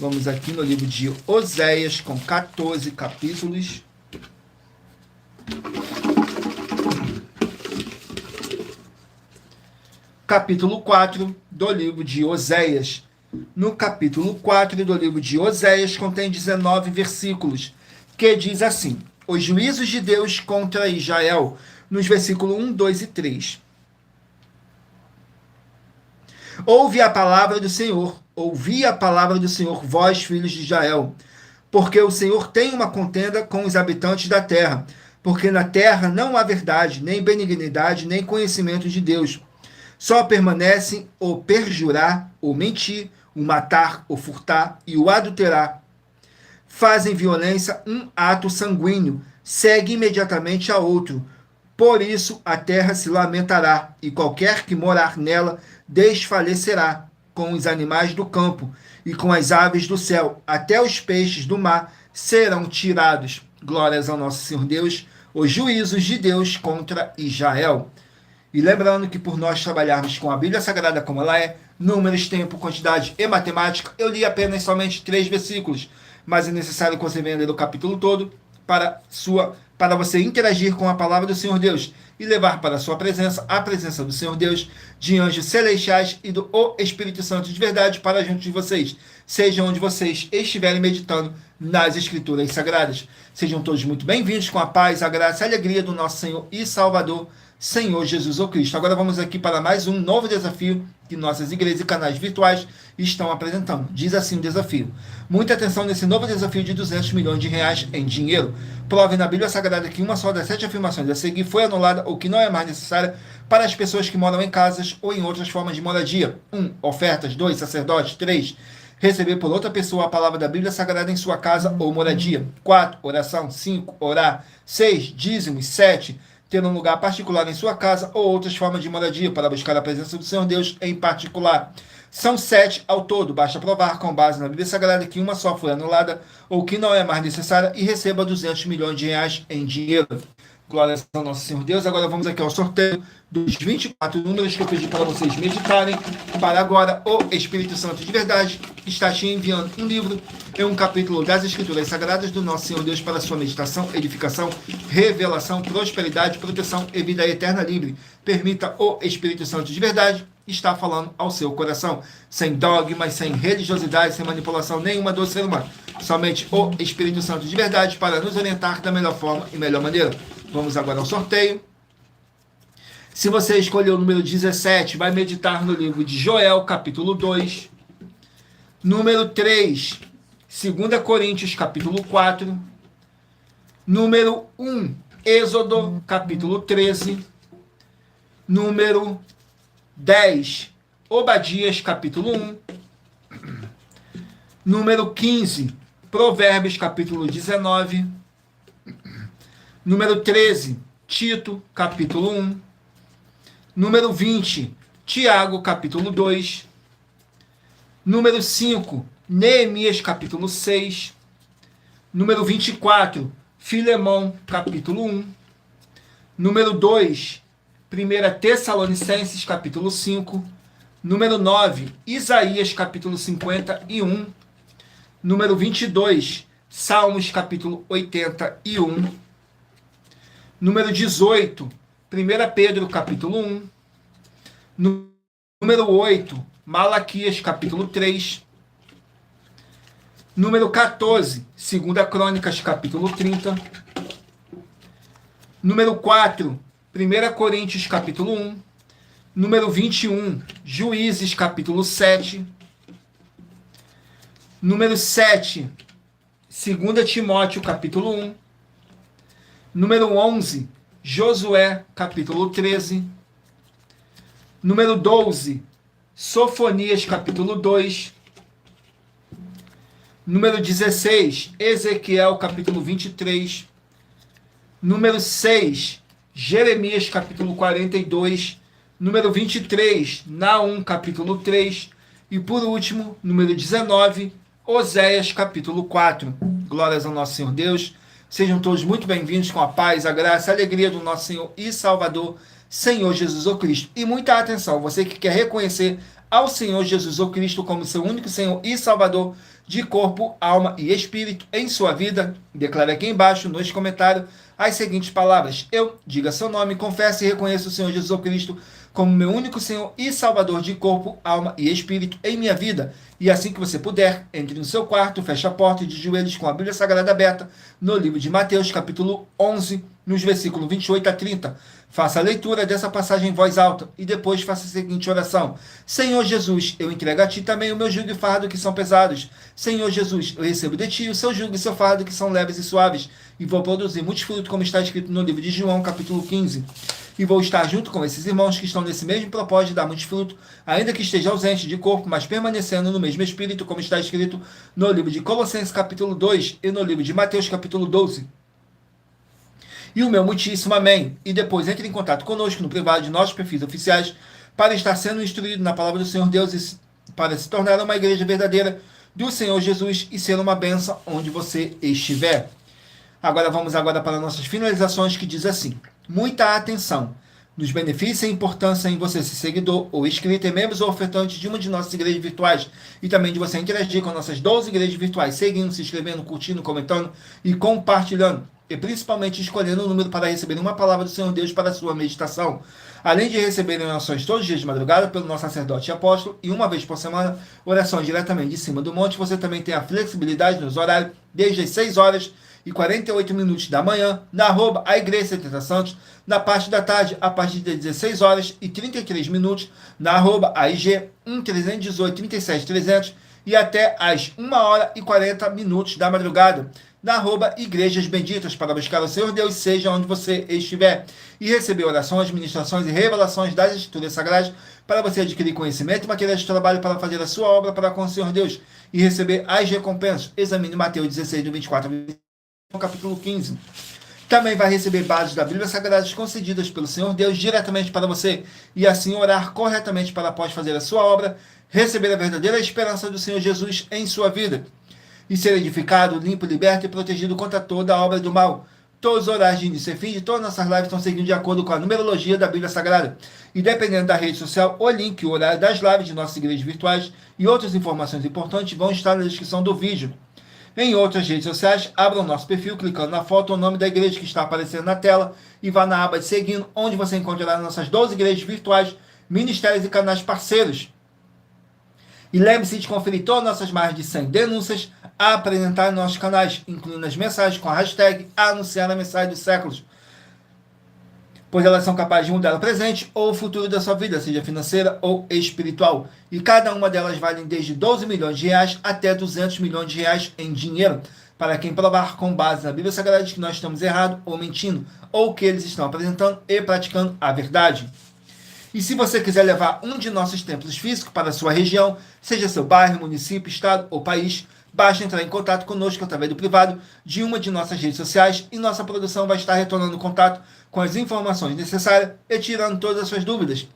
Vamos aqui no livro de Oséias, com 14 capítulos. Capítulo 4 do livro de Oséias. No capítulo 4 do livro de Oséias, contém 19 versículos, que diz assim: os juízos de Deus contra Israel, nos versículos 1, 2 e 3. Ouve a palavra do Senhor, ouvi a palavra do Senhor, vós, filhos de Israel, porque o Senhor tem uma contenda com os habitantes da terra, porque na terra não há verdade, nem benignidade, nem conhecimento de Deus. Só permanecem o perjurar, o mentir, o matar, o furtar e o adulterar. Fazem violência um ato sanguíneo, segue imediatamente a outro. Por isso a terra se lamentará, e qualquer que morar nela desfalecerá, com os animais do campo e com as aves do céu, até os peixes do mar serão tirados. Glórias ao nosso Senhor Deus, os juízos de Deus contra Israel. E lembrando que por nós trabalharmos com a Bíblia Sagrada como ela é, números, tempo, quantidade e matemática, eu li apenas somente 3 versículos, mas é necessário que você venha ler o capítulo todo para você interagir com a palavra do Senhor Deus e levar para a sua presença a presença do Senhor Deus, de anjos celestiais e do Espírito Santo de verdade para junto de vocês, seja onde vocês estiverem meditando nas Escrituras Sagradas. Sejam todos muito bem-vindos com a paz, a graça e a alegria do nosso Senhor e Salvador, Senhor Jesus o Cristo. Agora vamos aqui para mais um novo desafio que nossas igrejas e canais virtuais estão apresentando. Diz assim o desafio: muita atenção nesse novo desafio de 200 milhões de reais em dinheiro. Prove na Bíblia Sagrada que uma só das 7 afirmações a seguir foi anulada ou que não é mais necessária para as pessoas que moram em casas ou em outras formas de moradia. 1. Ofertas. 2. Sacerdotes. 3. Receber por outra pessoa a palavra da Bíblia Sagrada em sua casa ou moradia. 4. Oração. 5. Orar. 6. Dízimos. 7. Ter um lugar particular em sua casa ou outras formas de moradia para buscar a presença do Senhor Deus em particular. São 7 ao todo. Basta provar com base na Bíblia Sagrada que uma só foi anulada ou que não é mais necessária e receba 200 milhões de reais em dinheiro. Glória ao nosso Senhor Deus. Agora vamos aqui ao sorteio dos 24 números que eu pedi para vocês meditarem. Para agora, o Espírito Santo de verdade está te enviando um livro em um capítulo das Escrituras Sagradas do nosso Senhor Deus para a sua meditação, edificação, revelação, prosperidade, proteção e vida eterna livre. Permita o Espírito Santo de verdade está falando ao seu coração, sem dogmas, sem religiosidade, sem manipulação nenhuma do ser humano. Somente o Espírito Santo de verdade para nos orientar da melhor forma e melhor maneira. Vamos agora ao sorteio. Se você escolheu o número 17, vai meditar no livro de Joel, capítulo 2. Número 3, 2 Coríntios, capítulo 4. Número 1, Êxodo, capítulo 13. Número 10, Obadias, capítulo 1. Número 15, Provérbios, capítulo 19. Número 13, Tito, capítulo 1. Número 20, Tiago, capítulo 2. Número 5, Neemias, capítulo 6. Número 24, Filemão, capítulo 1. Número 2, 1 Tessalonicenses, capítulo 5. Número 9, Isaías, capítulo 51. Número 22, Salmos, capítulo 81. Número 18, 1 Pedro, capítulo 1. Número 8, Malaquias, capítulo 3. Número 14, 2 Crônicas, capítulo 30. Número 4, 1 Coríntios, capítulo 1. Número 21, Juízes, capítulo 7. Número 7, 2 Timóteo, capítulo 1. Número 11, Josué, capítulo 13. Número 12, Sofonias, capítulo 2. Número 16, Ezequiel, capítulo 23. Número 6, Jeremias, capítulo 42. Número 23, Naum, capítulo 3. E por último, número 19, Oséias, capítulo 4. Glórias ao nosso Senhor Deus. Sejam todos muito bem-vindos com a paz, a graça, a alegria do nosso Senhor e Salvador, Senhor Jesus o Cristo. E muita atenção, você que quer reconhecer ao Senhor Jesus o Cristo como seu único Senhor e Salvador de corpo, alma e espírito em sua vida, declare aqui embaixo nos comentários as seguintes palavras: eu, diga seu nome, confesse e reconheça o Senhor Jesus o Cristo como meu único Senhor e Salvador de corpo, alma e espírito em minha vida. E assim que você puder, entre no seu quarto, feche a porta e de joelhos com a Bíblia Sagrada aberta no livro de Mateus, capítulo 11, nos versículos 28 a 30. Faça a leitura dessa passagem em voz alta e depois faça a seguinte oração: Senhor Jesus, eu entrego a Ti também o meu jugo e fardo que são pesados. Senhor Jesus, eu recebo de Ti o seu jugo e seu fardo que são leves e suaves, e vou produzir muitos frutos, como está escrito no livro de João, capítulo 15. E vou estar junto com esses irmãos que estão nesse mesmo propósito de dar muitos frutos, ainda que esteja ausente de corpo, mas permanecendo no mesmo espírito, como está escrito no livro de Colossenses, capítulo 2, e no livro de Mateus, capítulo 12. E o meu muitíssimo amém. E depois entre em contato conosco no privado de nossos perfis oficiais para estar sendo instruído na palavra do Senhor Deus e para se tornar uma igreja verdadeira do Senhor Jesus e ser uma bênção onde você estiver. Agora vamos para nossas finalizações, que diz assim: muita atenção nos benefícios e importância em você ser seguidor ou inscrito em membros ou ofertantes de uma de nossas igrejas virtuais, e também de você interagir com nossas 12 igrejas virtuais, seguindo, se inscrevendo, curtindo, comentando e compartilhando, e principalmente escolhendo o número para receber uma palavra do Senhor Deus para a sua meditação. Além de receberem orações todos os dias de madrugada pelo nosso sacerdote e apóstolo, e uma vez por semana, orações diretamente de cima do monte, você também tem a flexibilidade nos horários, desde as 6 horas e 48 minutos da manhã, na @a Igreja 70 Santos, na parte da tarde, a partir das 16 horas e 33 minutos, na @AIG 1318 37 300, e até às 1 hora e 40 minutos da madrugada, na Igrejas Benditas, para buscar o Senhor Deus, seja onde você estiver, e receber orações, ministrações e revelações das Escrituras Sagradas, para você adquirir conhecimento e materiais de trabalho para fazer a sua obra para com o Senhor Deus, e receber as recompensas. Examine Mateus 16, do 24 ao capítulo 15. Também vai receber bases da Bíblia Sagrada concedidas pelo Senhor Deus diretamente para você, e assim orar corretamente para após fazer a sua obra, receber a verdadeira esperança do Senhor Jesus em sua vida, e ser edificado, limpo, liberto e protegido contra toda a obra do mal. Todos os horários de início e fim de todas nossas lives estão seguindo de acordo com a numerologia da Bíblia Sagrada. E dependendo da rede social, o link e o horário das lives de nossas igrejas virtuais e outras informações importantes vão estar na descrição do vídeo. Em outras redes sociais, abra o nosso perfil clicando na foto ou nome da igreja que está aparecendo na tela e vá na aba de seguindo, onde você encontrará nossas 12 igrejas virtuais ministérios e canais parceiros. E lembre-se de conferir todas as nossas mais de 100 denúncias a apresentar em nossos canais, incluindo as mensagens com a hashtag Anunciar a Mensagem dos Séculos, pois elas são capazes de mudar o presente ou o futuro da sua vida, seja financeira ou espiritual. E cada uma delas vale desde 12 milhões de reais até 200 milhões de reais em dinheiro, para quem provar com base na Bíblia Sagrada que nós estamos errados ou mentindo, ou que eles estão apresentando e praticando a verdade. E se você quiser levar um de nossos templos físicos para a sua região, seja seu bairro, município, estado ou país, basta entrar em contato conosco através do privado de uma de nossas redes sociais e nossa produção vai estar retornando contato com as informações necessárias e tirando todas as suas dúvidas.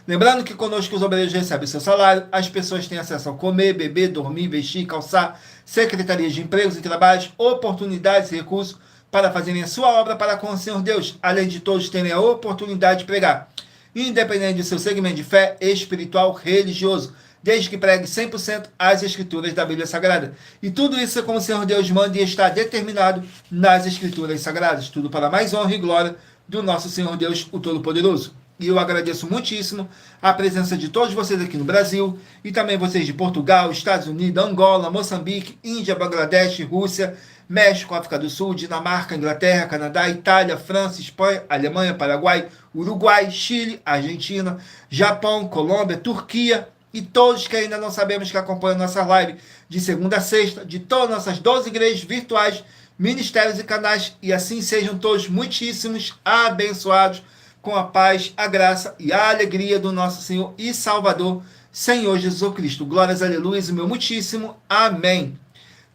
Lembrando que conosco os obreiros recebem seu salário, as pessoas têm acesso a comer, beber, dormir, vestir, calçar, secretarias de empregos e trabalhos, oportunidades e recursos para fazerem a sua obra para com o Senhor Deus, além de todos terem a oportunidade de pregar, independente do seu segmento de fé espiritual religioso, desde que pregue 100% as escrituras da Bíblia Sagrada. E tudo isso é como o Senhor Deus manda e está determinado nas escrituras sagradas. Tudo para mais honra e glória do nosso Senhor Deus, o Todo-Poderoso. E eu agradeço muitíssimo a presença de todos vocês aqui no Brasil e também vocês de Portugal, Estados Unidos, Angola, Moçambique, Índia, Bangladesh, Rússia, México, África do Sul, Dinamarca, Inglaterra, Canadá, Itália, França, Espanha, Alemanha, Paraguai, Uruguai, Chile, Argentina, Japão, Colômbia, Turquia e todos que ainda não sabemos que acompanham nossa live de segunda a sexta, de todas nossas 12 igrejas virtuais, ministérios e canais, e assim sejam todos muitíssimos abençoados com a paz, a graça e a alegria do nosso Senhor e Salvador, Senhor Jesus Cristo. Glórias, aleluia, o meu muitíssimo amém.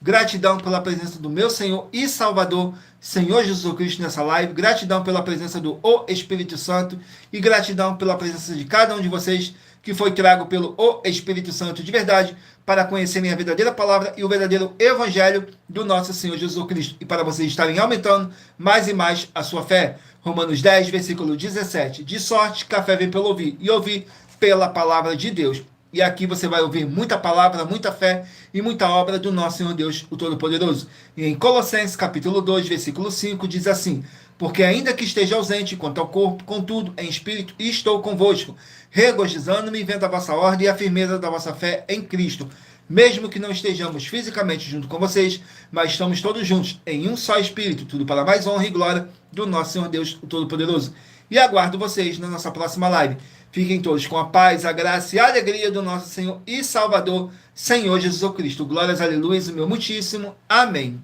Gratidão pela presença do meu Senhor e Salvador, Senhor Jesus Cristo, nessa live. Gratidão pela presença do O Espírito Santo e gratidão pela presença de cada um de vocês que foi trago pelo O Espírito Santo de verdade para conhecerem a verdadeira palavra e o verdadeiro evangelho do nosso Senhor Jesus Cristo e para vocês estarem aumentando mais e mais a sua fé. Romanos 10, versículo 17. De sorte que a fé vem pelo ouvir e ouvir pela palavra de Deus. E aqui você vai ouvir muita palavra, muita fé e muita obra do nosso Senhor Deus, o Todo-Poderoso. E em Colossenses, capítulo 2, versículo 5, diz assim: porque ainda que esteja ausente quanto ao corpo, contudo, em espírito, estou convosco, regozijando-me vendo a vossa ordem e a firmeza da vossa fé em Cristo. Mesmo que não estejamos fisicamente junto com vocês, mas estamos todos juntos em um só espírito, tudo para mais honra e glória do nosso Senhor Deus, o Todo-Poderoso. E aguardo vocês na nossa próxima live. Fiquem todos com a paz, a graça e a alegria do nosso Senhor e Salvador, Senhor Jesus Cristo. Glórias, aleluia, o meu muitíssimo amém.